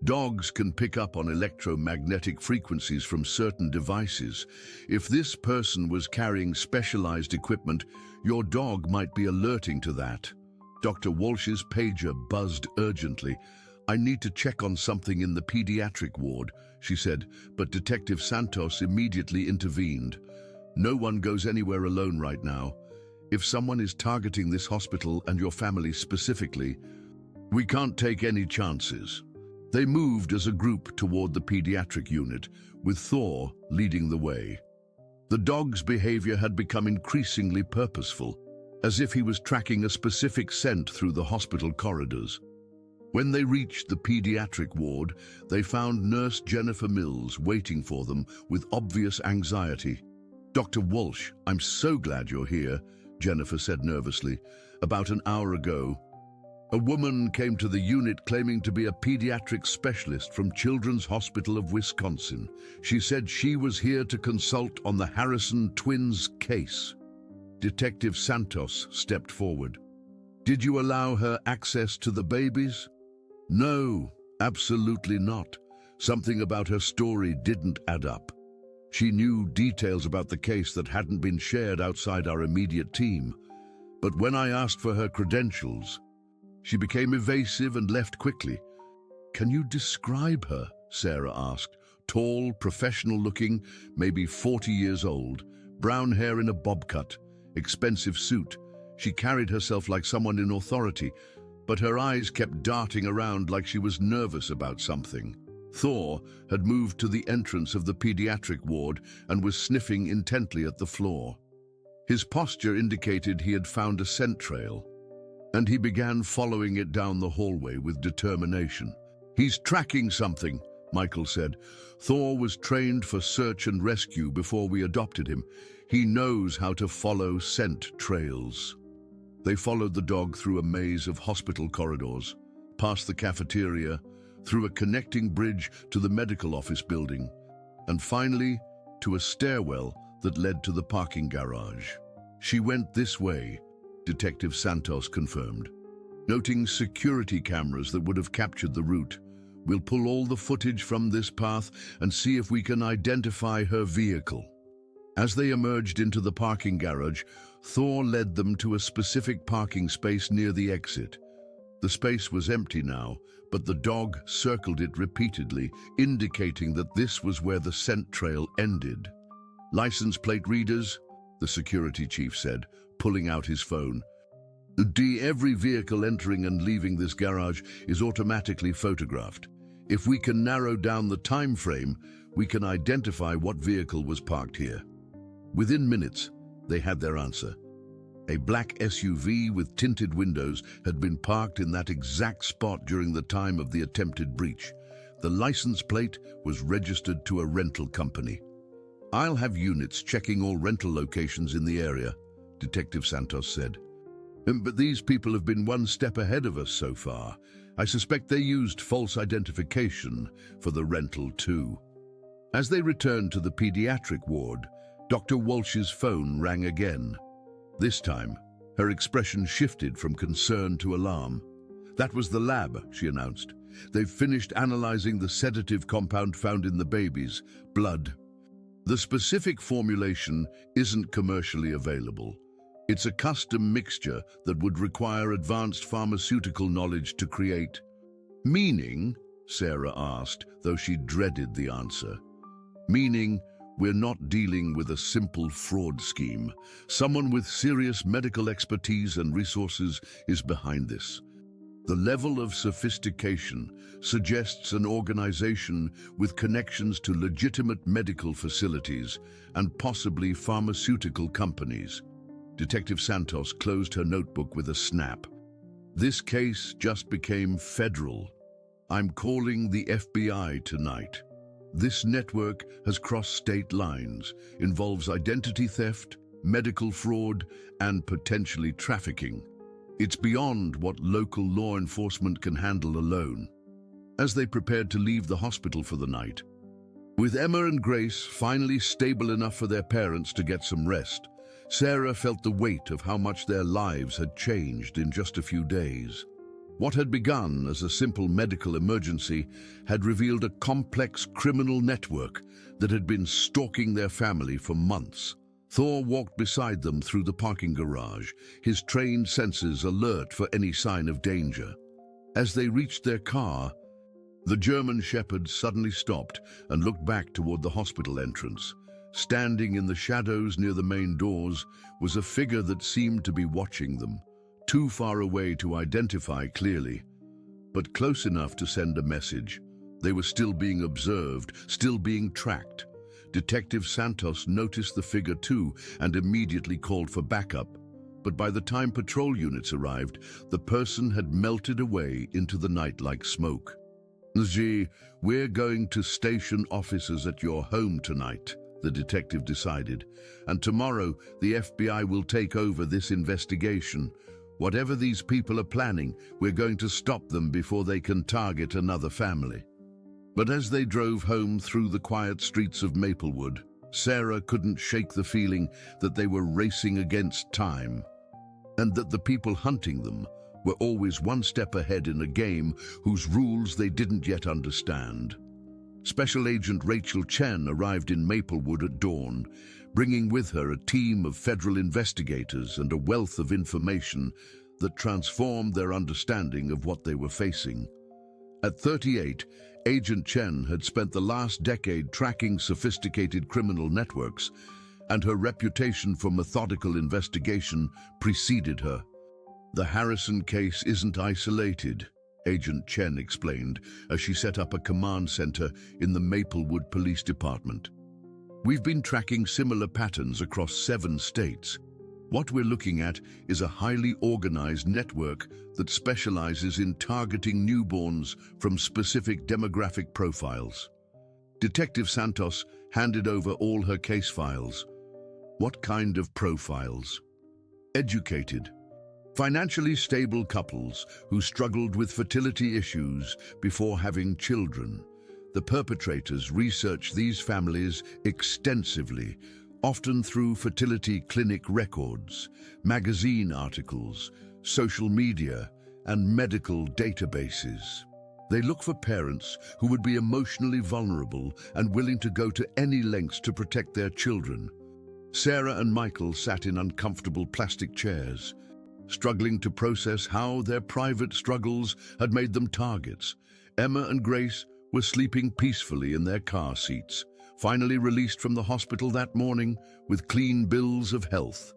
A: "Dogs can pick up on electromagnetic frequencies from certain devices. If this person was carrying specialized equipment, your dog might be alerting to that." Dr. Walsh's pager buzzed urgently. "I need to check on something in the pediatric ward," she said, but Detective Santos immediately intervened. "No one goes anywhere alone right now. If someone is targeting this hospital and your family specifically, we can't take any chances." They moved as a group toward the pediatric unit, with Thor leading the way. The dog's behavior had become increasingly purposeful, as if he was tracking a specific scent through the hospital corridors. When they reached the pediatric ward, they found Nurse Jennifer Mills waiting for them with obvious anxiety. "Dr. Walsh, I'm so glad you're here," Jennifer said nervously. "About an hour ago, a woman came to the unit claiming to be a pediatric specialist from Children's Hospital of Wisconsin. She said she was here to consult on the Harrison twins case." Detective Santos stepped forward. "Did you allow her access to the babies?" "No, absolutely not. Something about her story didn't add up. She knew details about the case that hadn't been shared outside our immediate team. But when I asked for her credentials, she became evasive and left quickly." "Can you describe her?" Sarah asked. "Tall, professional-looking, maybe 40 years old, brown hair in a bob cut, expensive suit. She carried herself like someone in authority, but her eyes kept darting around like she was nervous about something." Thor had moved to the entrance of the pediatric ward and was sniffing intently at the floor. His posture indicated he had found a scent trail, and he began following it down the hallway with determination. "He's tracking something," Michael said. "Thor was trained for search and rescue before we adopted him. He knows how to follow scent trails." They followed the dog through a maze of hospital corridors, past the cafeteria, through a connecting bridge to the medical office building, and finally to a stairwell that led to the parking garage. "She went this way," Detective Santos confirmed. "Noting security cameras that would have captured the route. We'll pull all the footage from this path and see if we can identify her vehicle." As they emerged into the parking garage, Thor led them to a specific parking space near the exit. The space was empty now, but the dog circled it repeatedly, indicating that this was where the scent trail ended. "License plate readers," the security chief said, pulling out his phone. "Every vehicle entering and leaving this garage is automatically photographed. If we can narrow down the time frame, we can identify what vehicle was parked here." Within minutes, they had their answer. A black SUV with tinted windows had been parked in that exact spot during the time of the attempted breach. The license plate was registered to a rental company. "I'll have units checking all rental locations in the area," Detective Santos said. "But these people have been one step ahead of us so far. I suspect they used false identification for the rental too." As they returned to the pediatric ward, Dr. Walsh's phone rang again. This time, her expression shifted from concern to alarm. "That was the lab," she announced. "They've finished analyzing the sedative compound found in the baby's blood. The specific formulation isn't commercially available. It's a custom mixture that would require advanced pharmaceutical knowledge to create." "Meaning?" Sarah asked, though she dreaded the answer. "Meaning, we're not dealing with a simple fraud scheme. Someone with serious medical expertise and resources is behind this. The level of sophistication suggests an organization with connections to legitimate medical facilities and possibly pharmaceutical companies." Detective Santos closed her notebook with a snap. This case just became federal. I'm calling the FBI tonight. This network has crossed state lines, involves identity theft, medical fraud, and potentially trafficking. It's beyond what local law enforcement can handle alone. As they prepared to leave the hospital for the night, with Emma and Grace finally stable enough for their parents to get some rest, Sarah felt the weight of how much their lives had changed in just a few days. What had begun as a simple medical emergency had revealed a complex criminal network that had been stalking their family for months. Thor walked beside them through the parking garage, his trained senses alert for any sign of danger. As they reached their car, the German Shepherd suddenly stopped and looked back toward the hospital entrance. Standing in the shadows near the main doors was a figure that seemed to be watching them, too far away to identify clearly, but close enough to send a message. They were still being observed, still being tracked. Detective Santos noticed the figure too and immediately called for backup. But by the time patrol units arrived, the person had melted away into the night like smoke. "Gee, we're going to station officers at your home tonight," the detective decided, "and tomorrow the FBI will take over this investigation. Whatever these people are planning, we're going to stop them before they can target another family." But as they drove home through the quiet streets of Maplewood, Sarah couldn't shake the feeling that they were racing against time, and that the people hunting them were always one step ahead in a game whose rules they didn't yet understand. Special Agent Rachel Chen arrived in Maplewood at dawn, bringing with her a team of federal investigators and a wealth of information that transformed their understanding of what they were facing. At 38, Agent Chen had spent the last decade tracking sophisticated criminal networks, and her reputation for methodical investigation preceded her. "The Harrison case isn't isolated," Agent Chen explained as she set up a command center in the Maplewood Police Department. "We've been tracking similar patterns across 7 states. What we're looking at is a highly organized network that specializes in targeting newborns from specific demographic profiles." Detective Santos handed over all her case files. "What kind of profiles?" "Educated, financially stable couples who struggled with fertility issues before having children. The perpetrators researched these families extensively, often through fertility clinic records, magazine articles, social media, and medical databases. They look for parents who would be emotionally vulnerable and willing to go to any lengths to protect their children." Sarah and Michael sat in uncomfortable plastic chairs, struggling to process how their private struggles had made them targets. Emma and Grace were sleeping peacefully in their car seats, finally released from the hospital that morning with clean bills of health.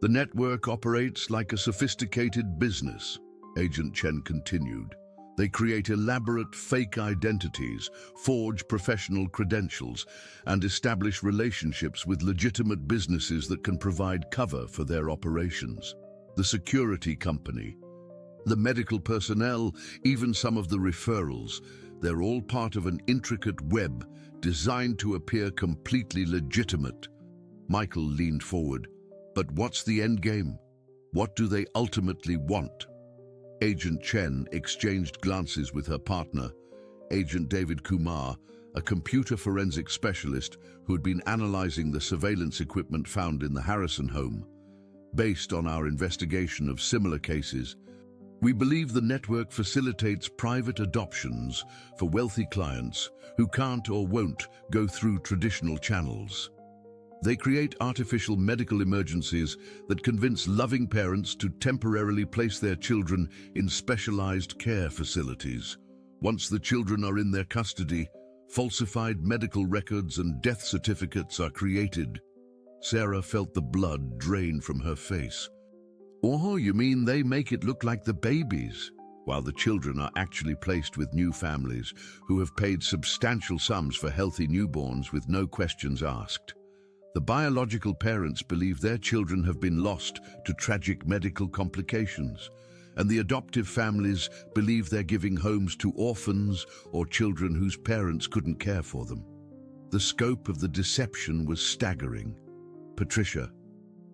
A: "The network operates like a sophisticated business," Agent Chen continued. "They create elaborate fake identities, forge professional credentials, and establish relationships with legitimate businesses that can provide cover for their operations. The security company, the medical personnel, even some of the referrals, they're all part of an intricate web designed to appear completely legitimate." Michael leaned forward. "But what's the end game? What do they ultimately want?" Agent Chen exchanged glances with her partner, Agent David Kumar, a computer forensic specialist who had been analyzing the surveillance equipment found in the Harrison home. "Based on our investigation of similar cases, we believe the network facilitates private adoptions for wealthy clients who can't or won't go through traditional channels. They create artificial medical emergencies that convince loving parents to temporarily place their children in specialized care facilities. Once the children are in their custody, falsified medical records and death certificates are created." Sarah felt the blood drain from her face. "Oh, you mean they make it look like the babies, while the children are actually placed with new families who have paid substantial sums for healthy newborns with no questions asked." The biological parents believe their children have been lost to tragic medical complications, and the adoptive families believe they're giving homes to orphans or children whose parents couldn't care for them. The scope of the deception was staggering. Patricia,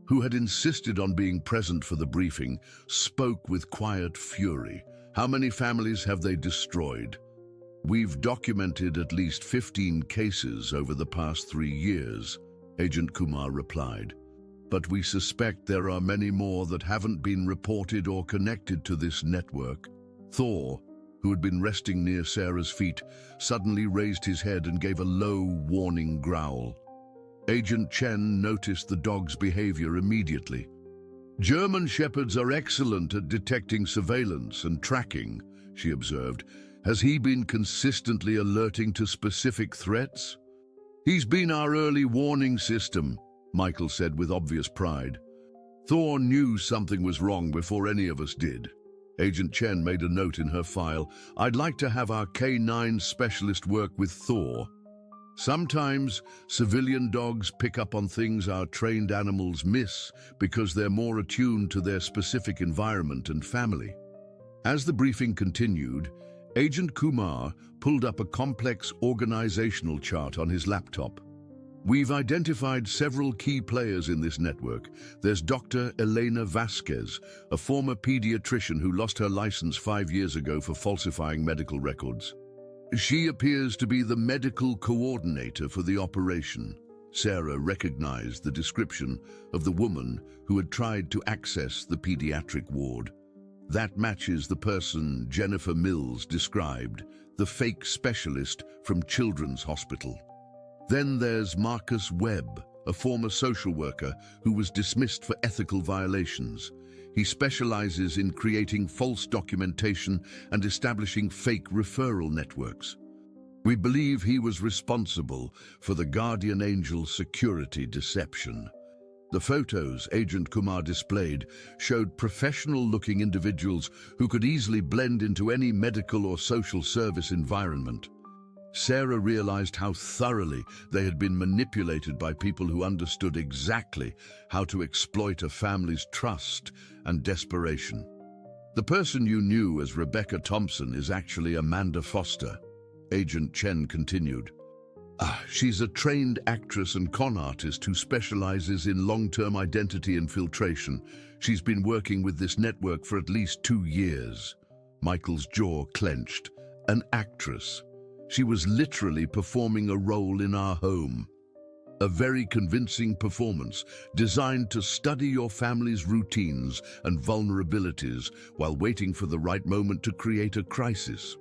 A: who had insisted on being present for the briefing, spoke with quiet fury. How many families have they destroyed? We've documented at least 15 cases over the past 3 years, Agent Kumar replied. But we suspect there are many more that haven't been reported or connected to this network. Thor, who had been resting near Sarah's feet, suddenly raised his head and gave a low, warning growl. Agent Chen noticed the dog's behavior immediately. German Shepherds are excellent at detecting surveillance and tracking, she observed. Has he been consistently alerting to specific threats? He's been our early warning system, Michael said with obvious pride. Thor knew something was wrong before any of us did. Agent Chen made a note in her file. I'd like to have our K9 specialist work with Thor. Sometimes civilian dogs pick up on things our trained animals miss because they're more attuned to their specific environment and family. As the briefing continued, Agent Kumar pulled up a complex organizational chart on his laptop. We've identified several key players in this network. There's Dr. Elena Vasquez, a former pediatrician who lost her license 5 years ago for falsifying medical records. She appears to be the medical coordinator for the operation. Sarah recognized the description of the woman who had tried to access the pediatric ward. That matches the person Jennifer Mills described, the fake specialist from Children's Hospital. Then there's Marcus Webb, a former social worker who was dismissed for ethical violations. He specializes in creating false documentation and establishing fake referral networks. We believe he was responsible for the Guardian Angel security deception. The photos Agent Kumar displayed showed professional-looking individuals who could easily blend into any medical or social service environment. Sarah realized how thoroughly they had been manipulated by people who understood exactly how to exploit a family's trust and desperation. The person you knew as Rebecca Thompson is actually Amanda Foster, Agent Chen continued. She's a trained actress and con artist who specializes in long-term identity infiltration. She's been working with this network for at least 2 years. Michael's jaw clenched. An actress. She was literally performing a role in our home. A very convincing performance designed to study your family's routines and vulnerabilities while waiting for the right moment to create a crisis.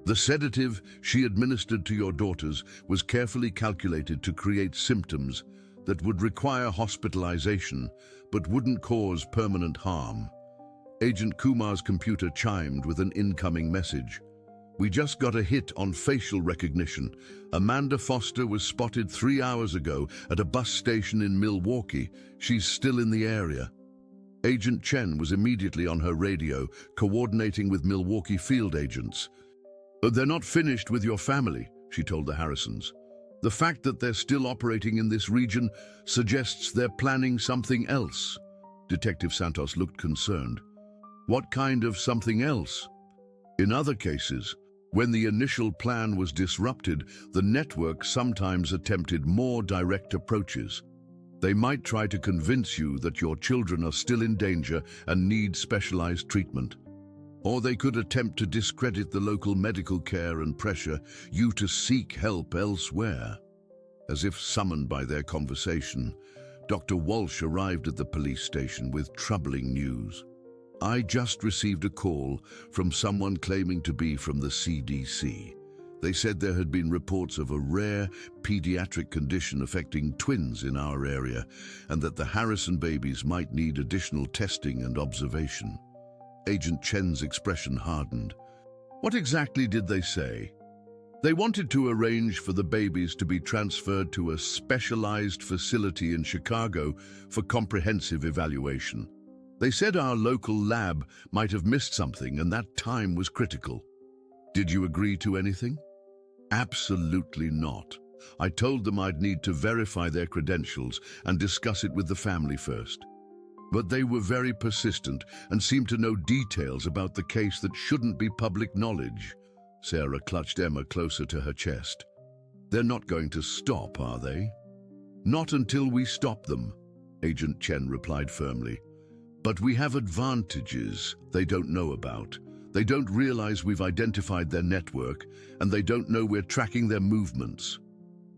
A: The sedative she administered to your daughters was carefully calculated to create symptoms that would require hospitalization but wouldn't cause permanent harm. Agent Kumar's computer chimed with an incoming message. We just got a hit on facial recognition. Amanda Foster was spotted 3 hours ago at a bus station in Milwaukee. She's still in the area. Agent Chen was immediately on her radio, coordinating with Milwaukee field agents. They're not finished with your family, she told the Harrisons. The fact that they're still operating in this region suggests they're planning something else. Detective Santos looked concerned. What kind of something else? In other cases, when the initial plan was disrupted, the network sometimes attempted more direct approaches. They might try to convince you that your children are still in danger and need specialized treatment. Or they could attempt to discredit the local medical care and pressure you to seek help elsewhere. As if summoned by their conversation, Dr. Walsh arrived at the police station with troubling news. I just received a call from someone claiming to be from the CDC. They said there had been reports of a rare pediatric condition affecting twins in our area and that the Harrison babies might need additional testing and observation. Agent Chen's expression hardened. What exactly did they say? They wanted to arrange for the babies to be transferred to a specialized facility in Chicago for comprehensive evaluation. They said our local lab might have missed something and that time was critical. Did you agree to anything? Absolutely not. I told them I'd need to verify their credentials and discuss it with the family first. But they were very persistent and seemed to know details about the case that shouldn't be public knowledge. Sarah clutched Emma closer to her chest. They're not going to stop, are they? Not until we stop them, Agent Chen replied firmly. But we have advantages they don't know about. They don't realize we've identified their network, and they don't know we're tracking their movements.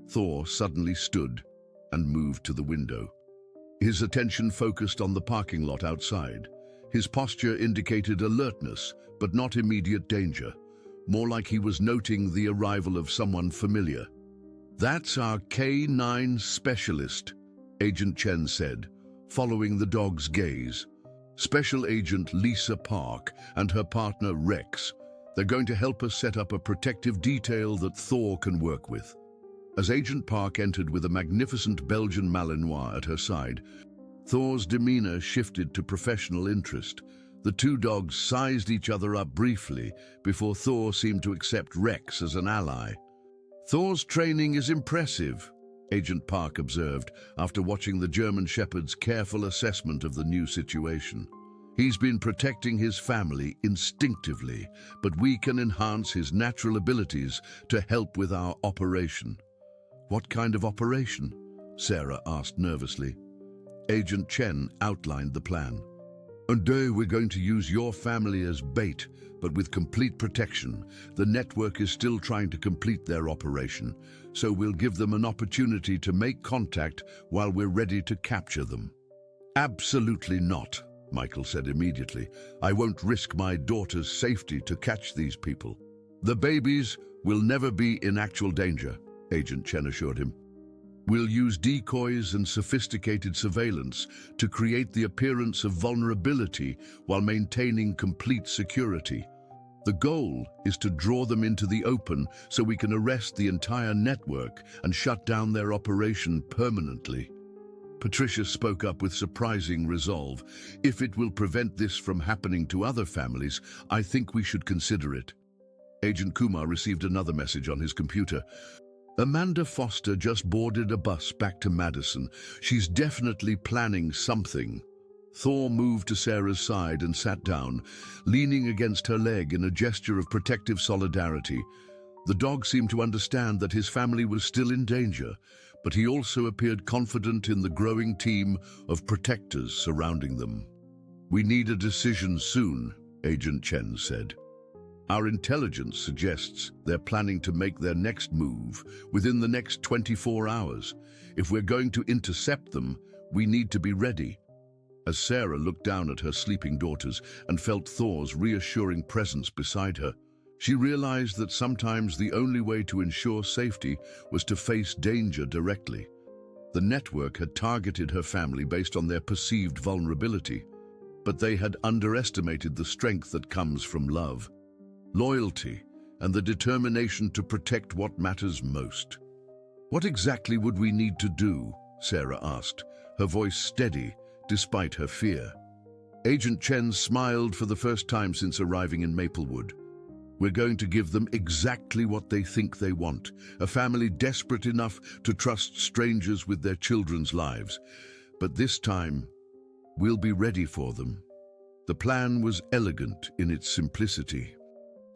A: Thor suddenly stood and moved to the window. His attention focused on the parking lot outside. His posture indicated alertness, but not immediate danger, more like he was noting the arrival of someone familiar. That's our K9 specialist, Agent Chen said, following the dog's gaze. Special Agent Lisa Park and her partner Rex. They're going to help us set up a protective detail that Thor can work with. As Agent Park entered with a magnificent Belgian Malinois at her side, Thor's demeanor shifted to professional interest. The two dogs sized each other up briefly before Thor seemed to accept Rex as an ally. Thor's training is impressive, Agent Park observed after watching the German Shepherd's careful assessment of the new situation. He's been protecting his family instinctively, but we can enhance his natural abilities to help with our operation. What kind of operation? Sarah asked nervously. Agent Chen outlined the plan. Today we're going to use your family as bait, but with complete protection. The network is still trying to complete their operation, so we'll give them an opportunity to make contact while we're ready to capture them. Absolutely not, Michael said immediately. I won't risk my daughter's safety to catch these people. The babies will never be in actual danger, Agent Chen assured him. We'll use decoys and sophisticated surveillance to create the appearance of vulnerability while maintaining complete security. The goal is to draw them into the open so we can arrest the entire network and shut down their operation permanently. Patricia spoke up with surprising resolve. If it will prevent this from happening to other families, I think we should consider it. Agent Kumar received another message on his computer. Amanda Foster just boarded a bus back to Madison. She's definitely planning something. Thor moved to Sarah's side and sat down, leaning against her leg in a gesture of protective solidarity. The dog seemed to understand that his family was still in danger, but he also appeared confident in the growing team of protectors surrounding them. We need a decision soon, Agent Chen said. Our intelligence suggests they're planning to make their next move within the next 24 hours. If we're going to intercept them, we need to be ready. As Sarah looked down at her sleeping daughters and felt Thor's reassuring presence beside her, she realized that sometimes the only way to ensure safety was to face danger directly. The network had targeted her family based on their perceived vulnerability, but they had underestimated the strength that comes from love, loyalty, and the determination to protect what matters most. What exactly would we need to do? Sarah asked, her voice steady despite her fear. Agent Chen smiled for the first time since arriving in Maplewood. We're going to give them exactly what they think they want, a family desperate enough to trust strangers with their children's lives. But this time, we'll be ready for them. The plan was elegant in its simplicity.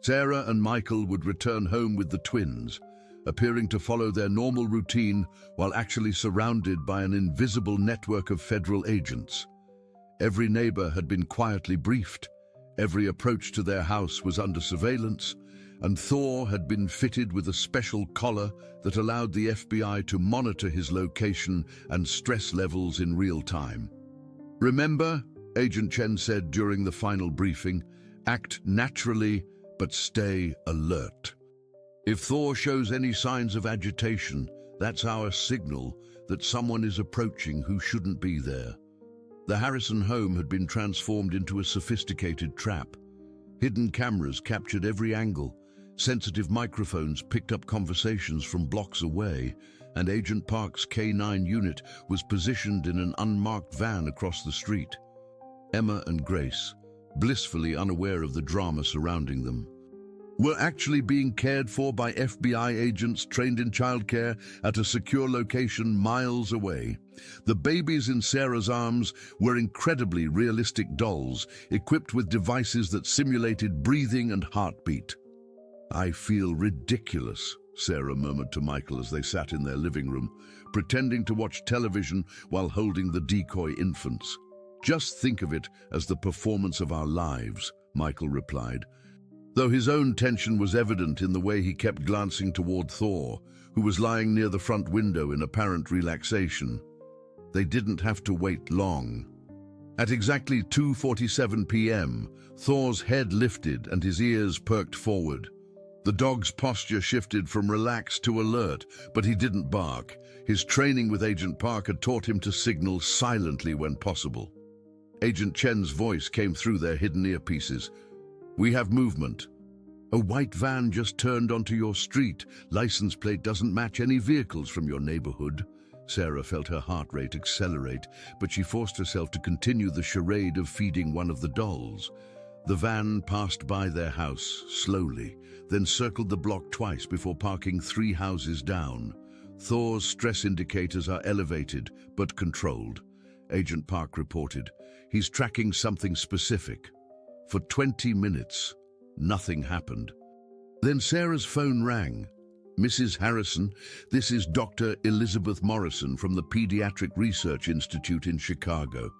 A: Sarah and Michael would return home with the twins, appearing to follow their normal routine while actually surrounded by an invisible network of federal agents. Every neighbor had been quietly briefed, every approach to their house was under surveillance, and Thor had been fitted with a special collar that allowed the FBI to monitor his location and stress levels in real time. Remember, Agent Chen said during the final briefing, act naturally, but stay alert. If Thor shows any signs of agitation, that's our signal that someone is approaching who shouldn't be there. The Harrison home had been transformed into a sophisticated trap. Hidden cameras captured every angle, sensitive microphones picked up conversations from blocks away, and Agent Park's K9 unit was positioned in an unmarked van across the street. Emma and Grace, blissfully unaware of the drama surrounding them. were actually being cared for by FBI agents trained in childcare at a secure location miles away. The babies in Sarah's arms were incredibly realistic dolls, equipped with devices that simulated breathing and heartbeat. "I feel ridiculous," Sarah murmured to Michael as they sat in their living room, pretending to watch television while holding the decoy infants. "Just think of it as the performance of our lives," Michael replied, though his own tension was evident in the way he kept glancing toward Thor, who was lying near the front window in apparent relaxation. They didn't have to wait long. At exactly 2:47 p.m., Thor's head lifted and his ears perked forward. The dog's posture shifted from relaxed to alert, but he didn't bark. His training with Agent Park had taught him to signal silently when possible. Agent Chen's voice came through their hidden earpieces. "We have movement. A white van just turned onto your street. License plate doesn't match any vehicles from your neighborhood." Sarah felt her heart rate accelerate, but she forced herself to continue the charade of feeding one of the dolls. The van passed by their house slowly, then circled the block twice before parking 3 houses down. Thor's stress indicators are elevated, but controlled, Agent Park reported. He's tracking something specific. For 20 minutes, nothing happened. Then Sarah's phone rang. "Mrs. Harrison, this is Dr. Elizabeth Morrison from the Pediatric Research Institute in Chicago.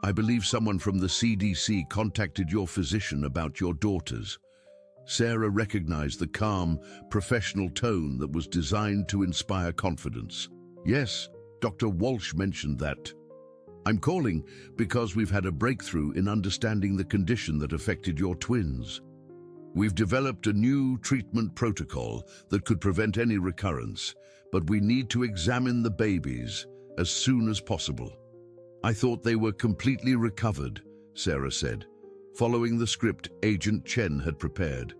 A: I believe someone from the CDC contacted your physician about your daughters." Sarah recognized the calm, professional tone that was designed to inspire confidence. "Yes, Dr. Walsh mentioned that. I'm calling because we've had a breakthrough in understanding the condition that affected your twins. We've developed a new treatment protocol that could prevent any recurrence, but we need to examine the babies as soon as possible." "I thought they were completely recovered," Sarah said, following the script Agent Chen had prepared.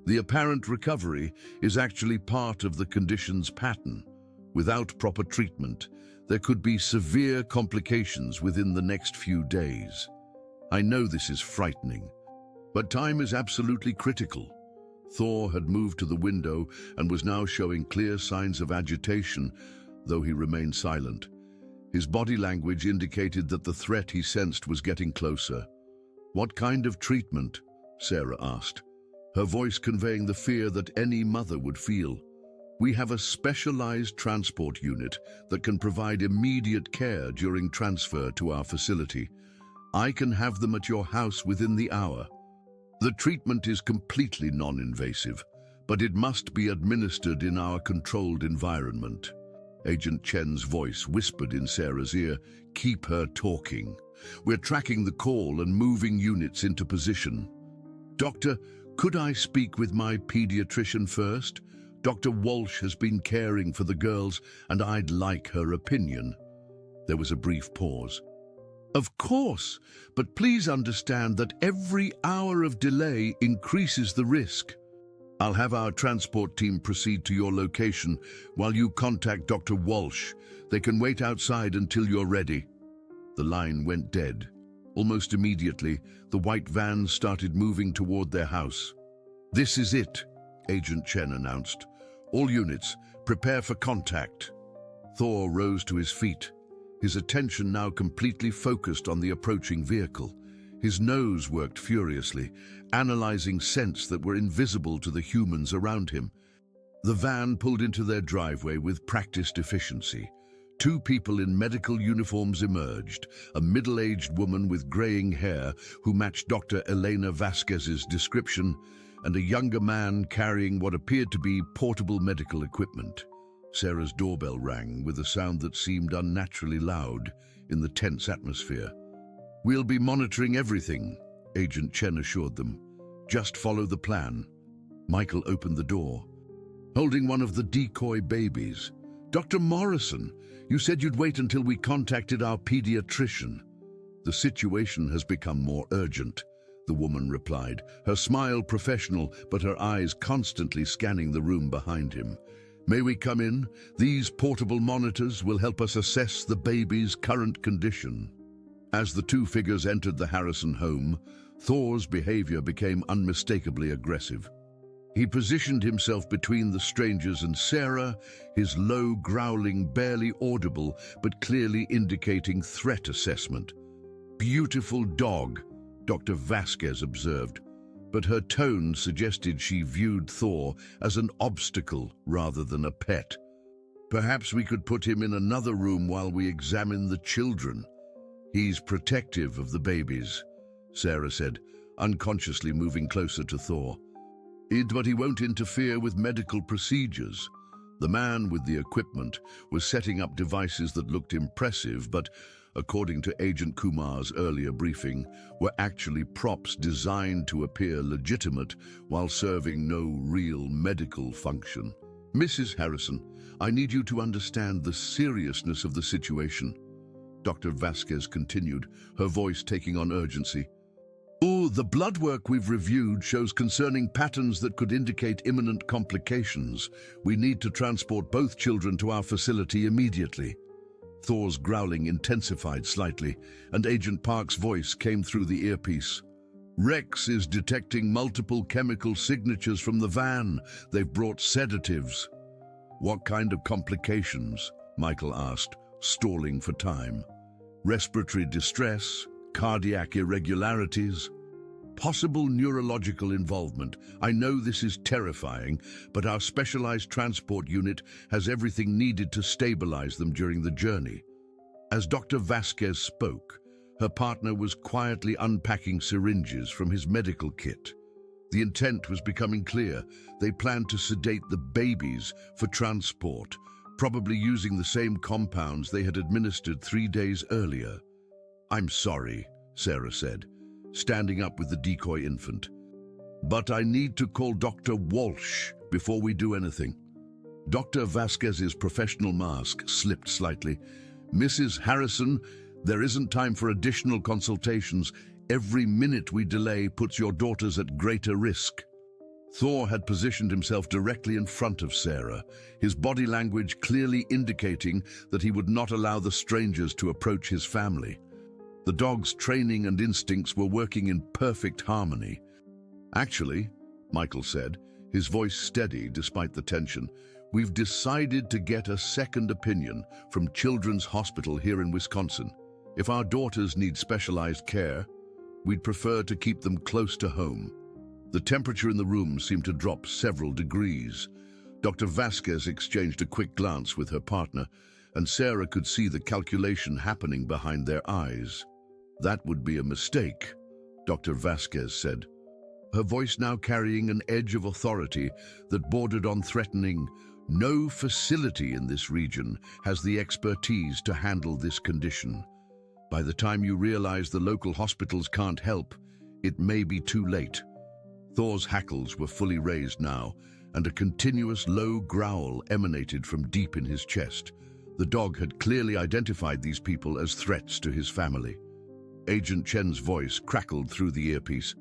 A: "The apparent recovery is actually part of the condition's pattern. Without proper treatment, there could be severe complications within the next few days. I know this is frightening, but time is absolutely critical." Thor had moved to the window and was now showing clear signs of agitation, though he remained silent. His body language indicated that the threat he sensed was getting closer. "What kind of treatment?" Sarah asked, her voice conveying the fear that any mother would feel. "We have a specialized transport unit that can provide immediate care during transfer to our facility. I can have them at your house within the hour. The treatment is completely non-invasive, but it must be administered in our controlled environment." Agent Chen's voice whispered in Sarah's ear, "Keep her talking. We're tracking the call and moving units into position." "Doctor, could I speak with my pediatrician first? Dr. Walsh has been caring for the girls, and I'd like her opinion." There was a brief pause. "Of course, but please understand that every hour of delay increases the risk. I'll have our transport team proceed to your location while you contact Dr. Walsh. They can wait outside until you're ready." The line went dead. Almost immediately, the white van started moving toward their house. "This is it," Agent Chen announced. "All units, prepare for contact." Thor rose to his feet, his attention now completely focused on the approaching vehicle. His nose worked furiously, analyzing scents that were invisible to the humans around him. The van pulled into their driveway with practiced efficiency. 2 people in medical uniforms emerged, a middle-aged woman with graying hair who matched Dr. Elena Vasquez's description, and a younger man carrying what appeared to be portable medical equipment. Sarah's doorbell rang with a sound that seemed unnaturally loud in the tense atmosphere. "We'll be monitoring everything," Agent Chen assured them. "Just follow the plan." Michael opened the door, holding one of the decoy babies. "Dr. Morrison, you said you'd wait until we contacted our pediatrician." "The situation has become more urgent," the woman replied, her smile professional but her eyes constantly scanning the room behind him. "May we come in? These portable monitors will help us assess the baby's current condition." As the 2 figures entered the Harrison home, Thor's behavior became unmistakably aggressive. He positioned himself between the strangers and Sarah, his low growling barely audible but clearly indicating threat assessment. "Beautiful dog," Dr. Vasquez observed, but her tone suggested she viewed Thor as an obstacle rather than a pet. "Perhaps we could put him in another room while we examine the children. He's protective of the babies," Sarah said, unconsciously moving closer to Thor. But he won't interfere with medical procedures." The man with the equipment was setting up devices that looked impressive, but, according to Agent Kumar's earlier briefing, were actually props designed to appear legitimate while serving no real medical function. "Mrs. Harrison, I need you to understand the seriousness of the situation," Dr. Vasquez continued, her voice taking on urgency. The blood work we've reviewed shows concerning patterns that could indicate imminent complications. We need to transport both children to our facility immediately." Thor's growling intensified slightly, and Agent Park's voice came through the earpiece. "Rex is detecting multiple chemical signatures from the van. They've brought sedatives." "What kind of complications?" Michael asked, stalling for time. "Respiratory distress? Cardiac irregularities? Possible neurological involvement. I know this is terrifying, but our specialized transport unit has everything needed to stabilize them during the journey." As Dr. Vasquez spoke, her partner was quietly unpacking syringes from his medical kit. The intent was becoming clear. They planned to sedate the babies for transport, probably using the same compounds they had administered 3 days earlier. "I'm sorry," Sarah said, standing up with the decoy infant, "but I need to call Dr. Walsh before we do anything." Dr. Vasquez's professional mask slipped slightly. "Mrs. Harrison, there isn't time for additional consultations. Every minute we delay puts your daughters at greater risk." Thor had positioned himself directly in front of Sarah, his body language clearly indicating that he would not allow the strangers to approach his family. The dog's training and instincts were working in perfect harmony. "Actually," Michael said, his voice steady despite the tension, "we've decided to get a second opinion from Children's Hospital here in Wisconsin. If our daughters need specialized care, we'd prefer to keep them close to home." The temperature in the room seemed to drop several degrees. Dr. Vasquez exchanged a quick glance with her partner, and Sarah could see the calculation happening behind their eyes. "That would be a mistake," Dr. Vasquez said, her voice now carrying an edge of authority that bordered on threatening. "No facility in this region has the expertise to handle this condition. By the time you realize the local hospitals can't help, it may be too late." Thor's hackles were fully raised now, and a continuous low growl emanated from deep in his chest. The dog had clearly identified these people as threats to his family. Agent Chen's voice crackled through the earpiece.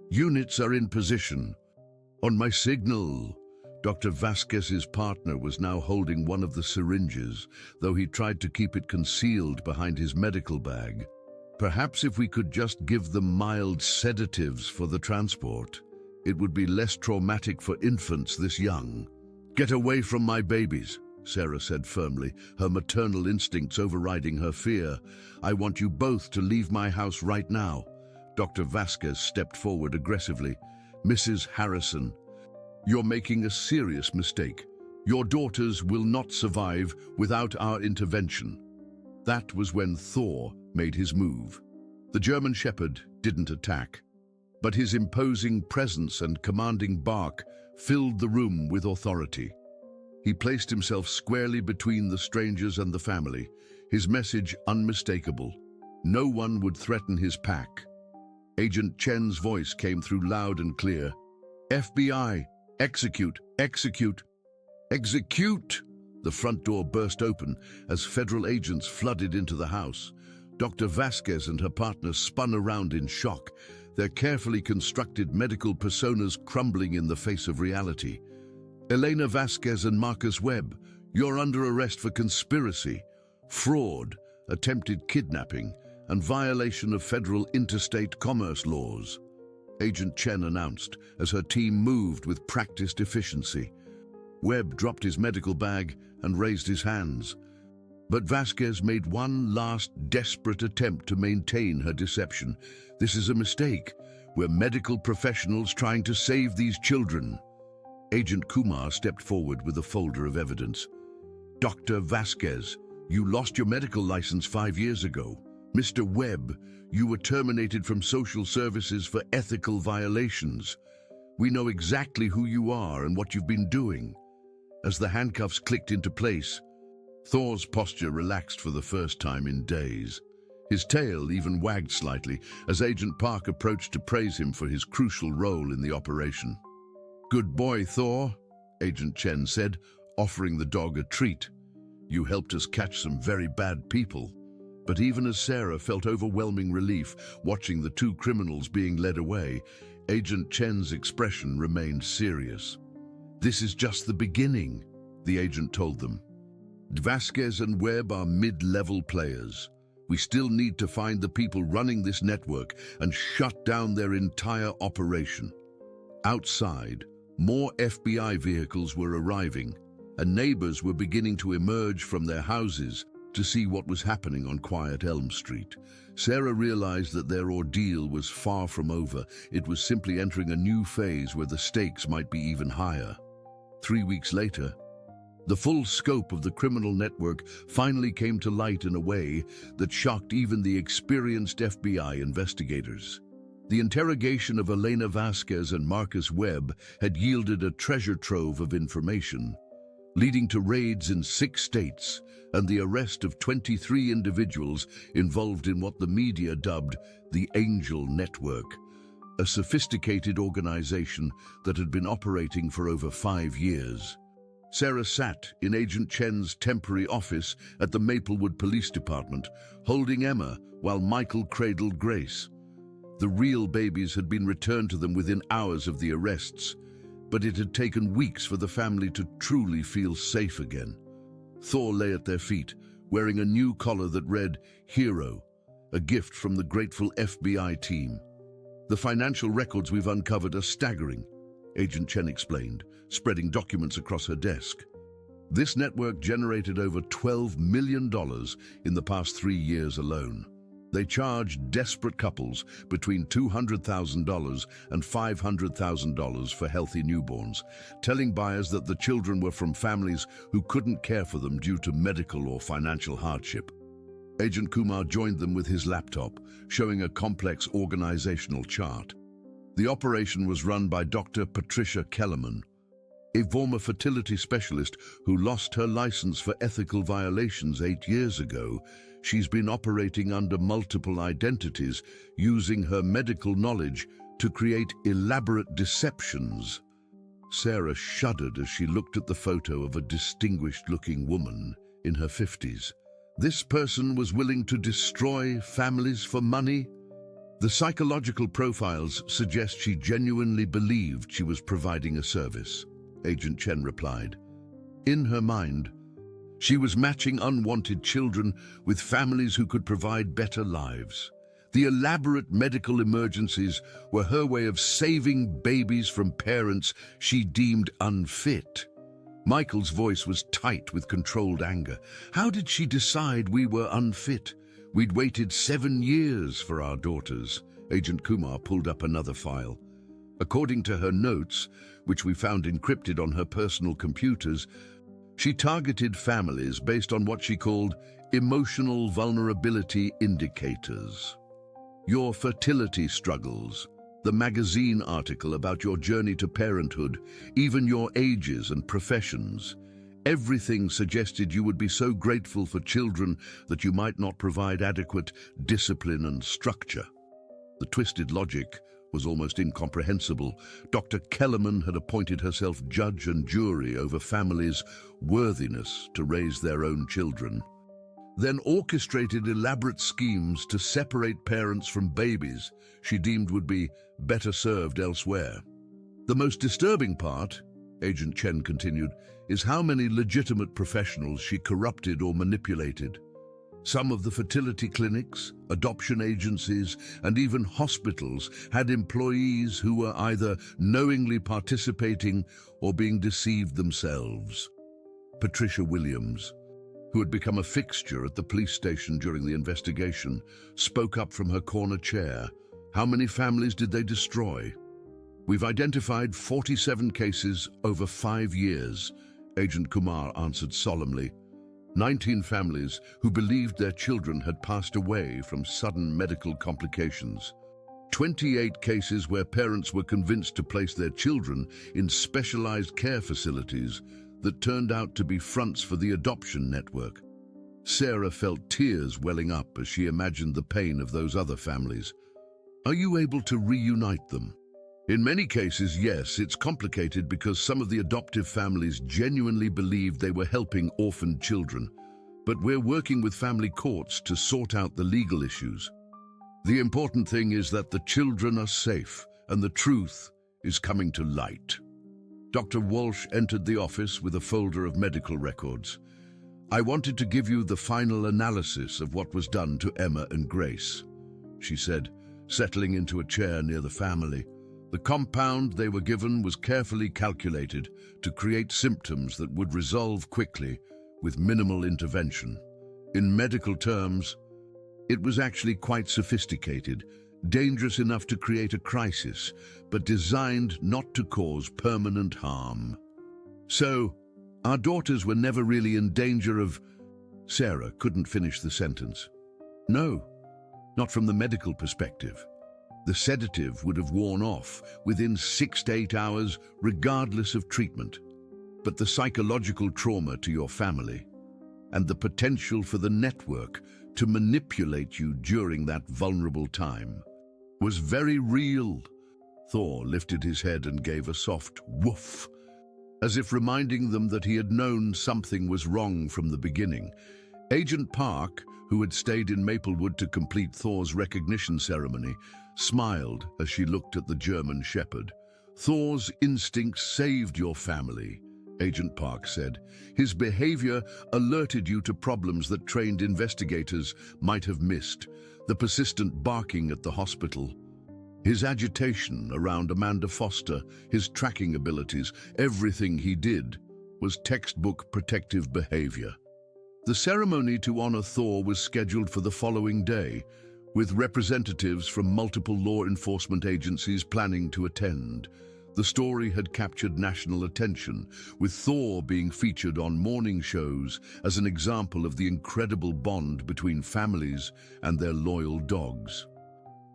A: "Units are in position. On my signal." Dr. Vasquez's partner was now holding one of the syringes, though he tried to keep it concealed behind his medical bag. "Perhaps if we could just give them mild sedatives for the transport, it would be less traumatic for infants this young." "Get away from my babies," Sarah said firmly, her maternal instincts overriding her fear. "I want you both to leave my house right now." Dr. Vasquez stepped forward aggressively. "Mrs. Harrison, you're making a serious mistake. Your daughters will not survive without our intervention." That was when Thor made his move. The German Shepherd didn't attack, but his imposing presence and commanding bark filled the room with authority. He placed himself squarely between the strangers and the family, his message unmistakable. No one would threaten his pack. Agent Chen's voice came through loud and clear. "FBI, execute, execute, execute!" The front door burst open as federal agents flooded into the house. Dr. Vasquez and her partner spun around in shock, their carefully constructed medical personas crumbling in the face of reality. "Elena Vasquez and Marcus Webb, you're under arrest for conspiracy, fraud, attempted kidnapping, and violation of federal interstate commerce laws." Agent Chen announced as her team moved with practiced efficiency. Webb dropped his medical bag and raised his hands. But Vasquez made one last desperate attempt to maintain her deception. This is a mistake. We're medical professionals trying to save these children. Agent Kumar stepped forward with a folder of evidence. Dr. Vasquez, you lost your medical license 5 years ago. Mr. Webb, you were terminated from social services for ethical violations. We know exactly who you are and what you've been doing. As the handcuffs clicked into place, Thor's posture relaxed for the first time in days. His tail even wagged slightly as Agent Park approached to praise him for his crucial role in the operation. "Good boy, Thor," Agent Chen said, offering the dog a treat. "You helped us catch some very bad people." But even as Sarah felt overwhelming relief watching the two criminals being led away, Agent Chen's expression remained serious. "This is just the beginning," the agent told them. "Vasquez and Webb are mid-level players. We still need to find the people running this network and shut down their entire operation." Outside, more FBI vehicles were arriving, and neighbors were beginning to emerge from their houses to see what was happening on Quiet Elm Street. Sarah realized that their ordeal was far from over. It was simply entering a new phase where the stakes might be even higher. 3 weeks later, the full scope of the criminal network finally came to light in a way that shocked even the experienced FBI investigators. The interrogation of Elena Vasquez and Marcus Webb had yielded a treasure trove of information, leading to raids in 6 states and the arrest of 23 individuals involved in what the media dubbed the Angel Network, a sophisticated organization that had been operating for over 5 years. Sarah sat in Agent Chen's temporary office at the Maplewood Police Department, holding Emma while Michael cradled Grace. The real babies had been returned to them within hours of the arrests, but it had taken weeks for the family to truly feel safe again. Thor lay at their feet, wearing a new collar that read "Hero," a gift from the grateful FBI team. "The financial records we've uncovered are staggering," Agent Chen explained, spreading documents across her desk. This network generated over $12 million in the past 3 years alone. They charged desperate couples between $200,000 and $500,000 for healthy newborns, telling buyers that the children were from families who couldn't care for them due to medical or financial hardship. Agent Kumar joined them with his laptop, showing a complex organizational chart. The operation was run by Dr. Patricia Kellerman, a former fertility specialist who lost her license for ethical violations 8 years ago. She's been operating under multiple identities, using her medical knowledge to create elaborate deceptions. Sarah shuddered as she looked at the photo of a distinguished-looking woman in her 50s. This person was willing to destroy families for money? The psychological profiles suggest she genuinely believed she was providing a service, Agent Chen replied. In her mind, she was matching unwanted children with families who could provide better lives. The elaborate medical emergencies were her way of saving babies from parents she deemed unfit. Michael's voice was tight with controlled anger. How did she decide we were unfit? We'd waited 7 years for our daughters. Agent Kumar pulled up another file. According to her notes, which we found encrypted on her personal computers, she targeted families based on what she called emotional vulnerability indicators. Your fertility struggles, the magazine article about your journey to parenthood, even your ages and professions. Everything suggested you would be so grateful for children that you might not provide adequate discipline and structure. The twisted logic was almost incomprehensible. Dr. Kellerman had appointed herself judge and jury over families' worthiness to raise their own children, then orchestrated elaborate schemes to separate parents from babies she deemed would be better served elsewhere. The most disturbing part, Agent Chen continued, is how many legitimate professionals she corrupted or manipulated. Some of the fertility clinics, adoption agencies, and even hospitals had employees who were either knowingly participating or being deceived themselves. Patricia Williams, who had become a fixture at the police station during the investigation, spoke up from her corner chair. How many families did they destroy? We've identified 47 cases over 5 years, Agent Kumar answered solemnly. 19 families who believed their children had passed away from sudden medical complications. 28 cases where parents were convinced to place their children in specialized care facilities that turned out to be fronts for the adoption network. Sarah felt tears welling up as she imagined the pain of those other families. Are you able to reunite them? In many cases, yes, it's complicated because some of the adoptive families genuinely believed they were helping orphaned children, but we're working with family courts to sort out the legal issues. The important thing is that the children are safe and the truth is coming to light. Dr. Walsh entered the office with a folder of medical records. I wanted to give you the final analysis of what was done to Emma and Grace, she said, settling into a chair near the family. The compound they were given was carefully calculated to create symptoms that would resolve quickly with minimal intervention. In medical terms, it was actually quite sophisticated, dangerous enough to create a crisis, but designed not to cause permanent harm. So, our daughters were never really in danger of... Sarah couldn't finish the sentence. No, not from the medical perspective. The sedative would have worn off within 6 to 8 hours, regardless of treatment. But the psychological trauma to your family and the potential for the network to manipulate you during that vulnerable time was very real. Thor lifted his head and gave a soft woof, as if reminding them that he had known something was wrong from the beginning. Agent Park, who had stayed in Maplewood to complete Thor's recognition ceremony, smiled as she looked at the German shepherd. Thor's instincts saved your family, Agent Park said. His behavior alerted you to problems that trained investigators might have missed. The persistent barking at the hospital, his agitation around Amanda Foster, his tracking abilities, everything he did was textbook protective behavior. The ceremony to honor Thor was scheduled for the following day, with representatives from multiple law enforcement agencies planning to attend. The story had captured national attention, with Thor being featured on morning shows as an example of the incredible bond between families and their loyal dogs.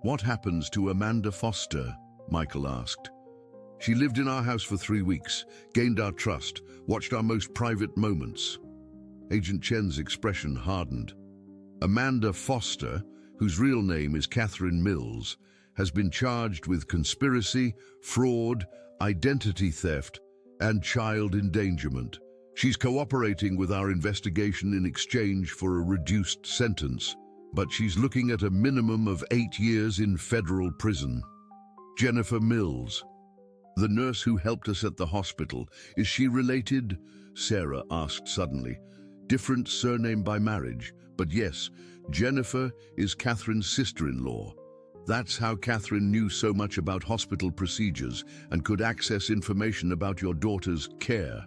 A: What happens to Amanda Foster? Michael asked. She lived in our house for 3 weeks, gained our trust, watched our most private moments. Agent Chen's expression hardened. Amanda Foster, whose real name is Catherine Mills, has been charged with conspiracy, fraud, identity theft, and child endangerment. She's cooperating with our investigation in exchange for a reduced sentence, but she's looking at a minimum of 8 years in federal prison. Jennifer Mills, the nurse who helped us at the hospital, is she related? Sarah asked suddenly. Different surname by marriage, but yes, Jennifer is Catherine's sister-in-law. That's how Catherine knew so much about hospital procedures and could access information about your daughter's care.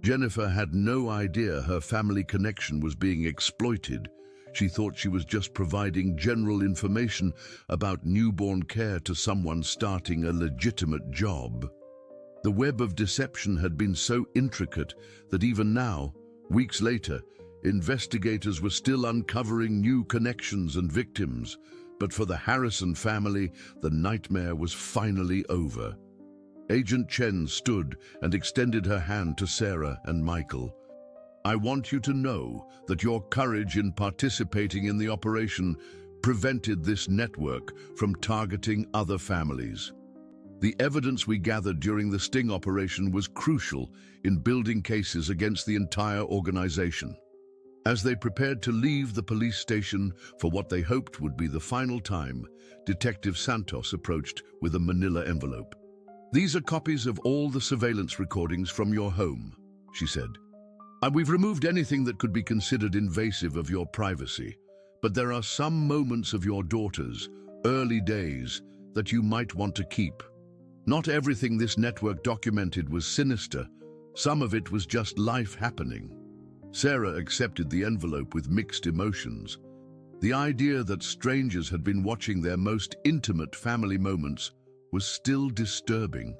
A: Jennifer had no idea her family connection was being exploited. She thought she was just providing general information about newborn care to someone starting a legitimate job. The web of deception had been so intricate that even now, weeks later, investigators were still uncovering new connections and victims. But for the Harrison family, the nightmare was finally over. Agent Chen stood and extended her hand to Sarah and Michael. I want you to know that your courage in participating in the operation prevented this network from targeting other families. The evidence we gathered during the sting operation was crucial in building cases against the entire organization. As they prepared to leave the police station for what they hoped would be the final time, Detective Santos approached with a manila envelope. These are copies of all the surveillance recordings from your home, she said. We've removed anything that could be considered invasive of your privacy, but there are some moments of your daughter's early days that you might want to keep. Not everything this network documented was sinister. Some of it was just life happening. Sarah accepted the envelope with mixed emotions. The idea that strangers had been watching their most intimate family moments was still disturbing.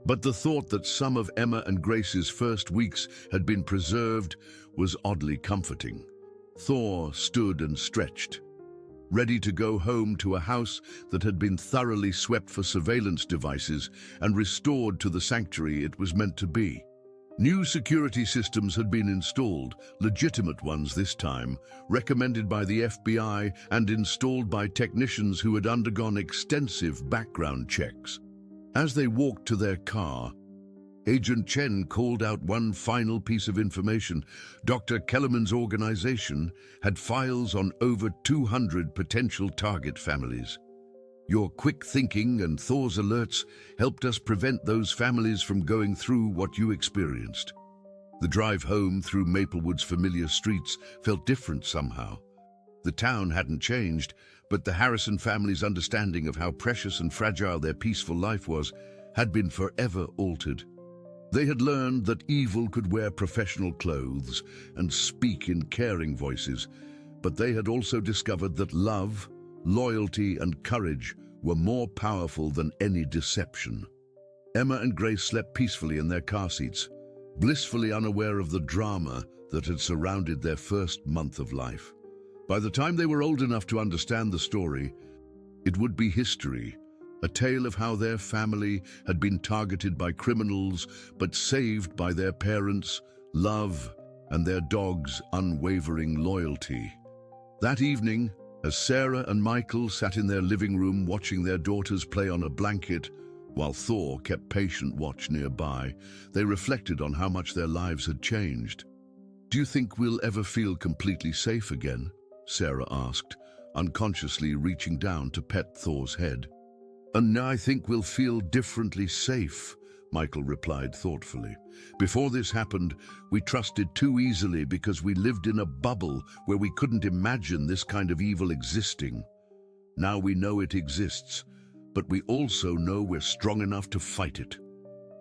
A: But the thought that some of Emma and Grace's first weeks had been preserved was oddly comforting. Thor stood and stretched, ready to go home to a house that had been thoroughly swept for surveillance devices and restored to the sanctuary it was meant to be. New security systems had been installed, legitimate ones this time, recommended by the FBI and installed by technicians who had undergone extensive background checks. As they walked to their car, Agent Chen called out one final piece of information. Dr. Kellerman's organization had files on over 200 potential target families. Your quick thinking and Thor's alerts helped us prevent those families from going through what you experienced. The drive home through Maplewood's familiar streets felt different somehow. The town hadn't changed, but the Harrison family's understanding of how precious and fragile their peaceful life was had been forever altered. They had learned that evil could wear professional clothes and speak in caring voices, but they had also discovered that love, loyalty, and courage were more powerful than any deception. Emma and Grace slept peacefully in their car seats, blissfully unaware of the drama that had surrounded their first month of life. By the time they were old enough to understand the story, it would be history, a tale of how their family had been targeted by criminals but saved by their parents' love and their dog's unwavering loyalty. That evening, as Sarah and Michael sat in their living room watching their daughters play on a blanket, while Thor kept patient watch nearby, they reflected on how much their lives had changed. "Do you think we'll ever feel completely safe again?" Sarah asked, unconsciously reaching down to pet Thor's head. "And I think we'll feel differently safe," Michael replied thoughtfully. "Before this happened, we trusted too easily because we lived in a bubble where we couldn't imagine this kind of evil existing. Now we know it exists, but we also know we're strong enough to fight it."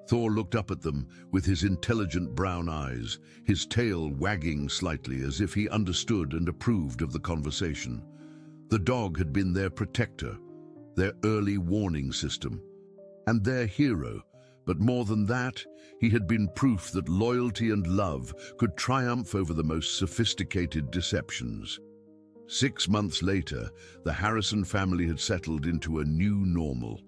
A: Thor looked up at them with his intelligent brown eyes, his tail wagging slightly as if he understood and approved of the conversation. The dog had been their protector, their early warning system, and their hero. But more than that, he had been proof that loyalty and love could triumph over the most sophisticated deceptions. 6 months later, the Harrison family had settled into a new normal.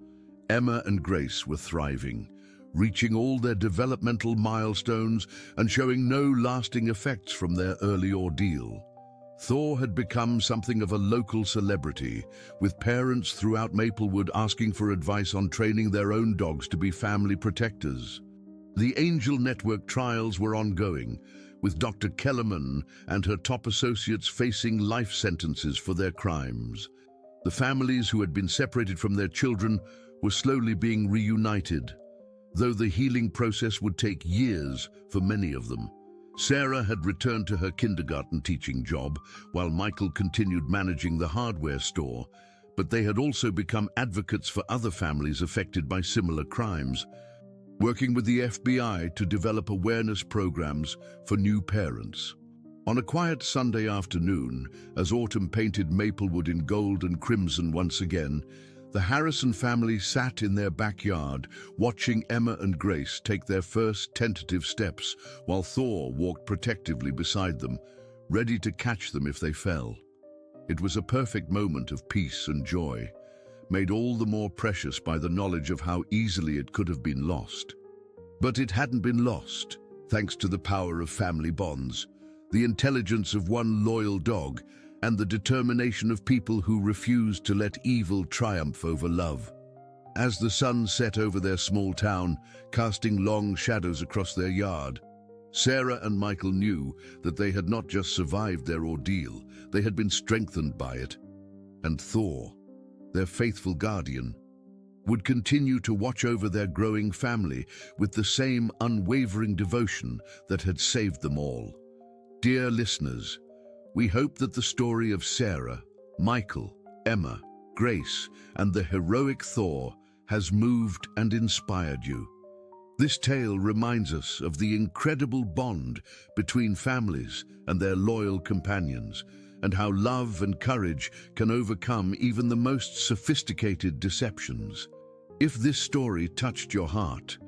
A: Emma and Grace were thriving, reaching all their developmental milestones and showing no lasting effects from their early ordeal. Thor had become something of a local celebrity, with parents throughout Maplewood asking for advice on training their own dogs to be family protectors. The Angel Network trials were ongoing, with Dr. Kellerman and her top associates facing life sentences for their crimes. The families who had been separated from their children were slowly being reunited, though the healing process would take years for many of them. Sarah had returned to her kindergarten teaching job, while Michael continued managing the hardware store, but they had also become advocates for other families affected by similar crimes, working with the FBI to develop awareness programs for new parents. On a quiet Sunday afternoon, as autumn painted Maplewood in gold and crimson once again, the Harrison family sat in their backyard, watching Emma and Grace take their first tentative steps, while Thor walked protectively beside them, ready to catch them if they fell. It was a perfect moment of peace and joy, made all the more precious by the knowledge of how easily it could have been lost. But it hadn't been lost, thanks to the power of family bonds, the intelligence of one loyal dog, and the determination of people who refused to let evil triumph over love. As the sun set over their small town, casting long shadows across their yard, Sarah and Michael knew that they had not just survived their ordeal, they had been strengthened by it. And Thor, their faithful guardian, would continue to watch over their growing family with the same unwavering devotion that had saved them all. Dear listeners, we hope that the story of Sarah, Michael, Emma, Grace, and the heroic Thor has moved and inspired you. This tale reminds us of the incredible bond between families and their loyal companions, and how love and courage can overcome even the most sophisticated deceptions. If this story touched your heart,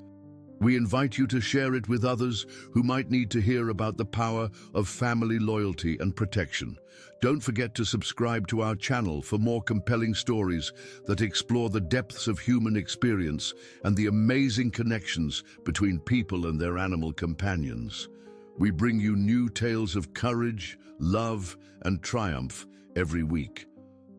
A: we invite you to share it with others who might need to hear about the power of family loyalty and protection. Don't forget to subscribe to our channel for more compelling stories that explore the depths of human experience and the amazing connections between people and their animal companions. We bring you new tales of courage, love, and triumph every week.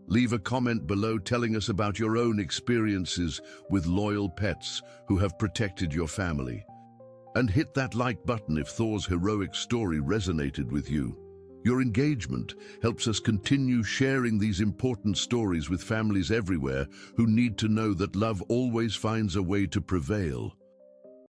A: Leave a comment below telling us about your own experiences with loyal pets who have protected your family. And hit that like button if Thor's heroic story resonated with you. Your engagement helps us continue sharing these important stories with families everywhere who need to know that love always finds a way to prevail.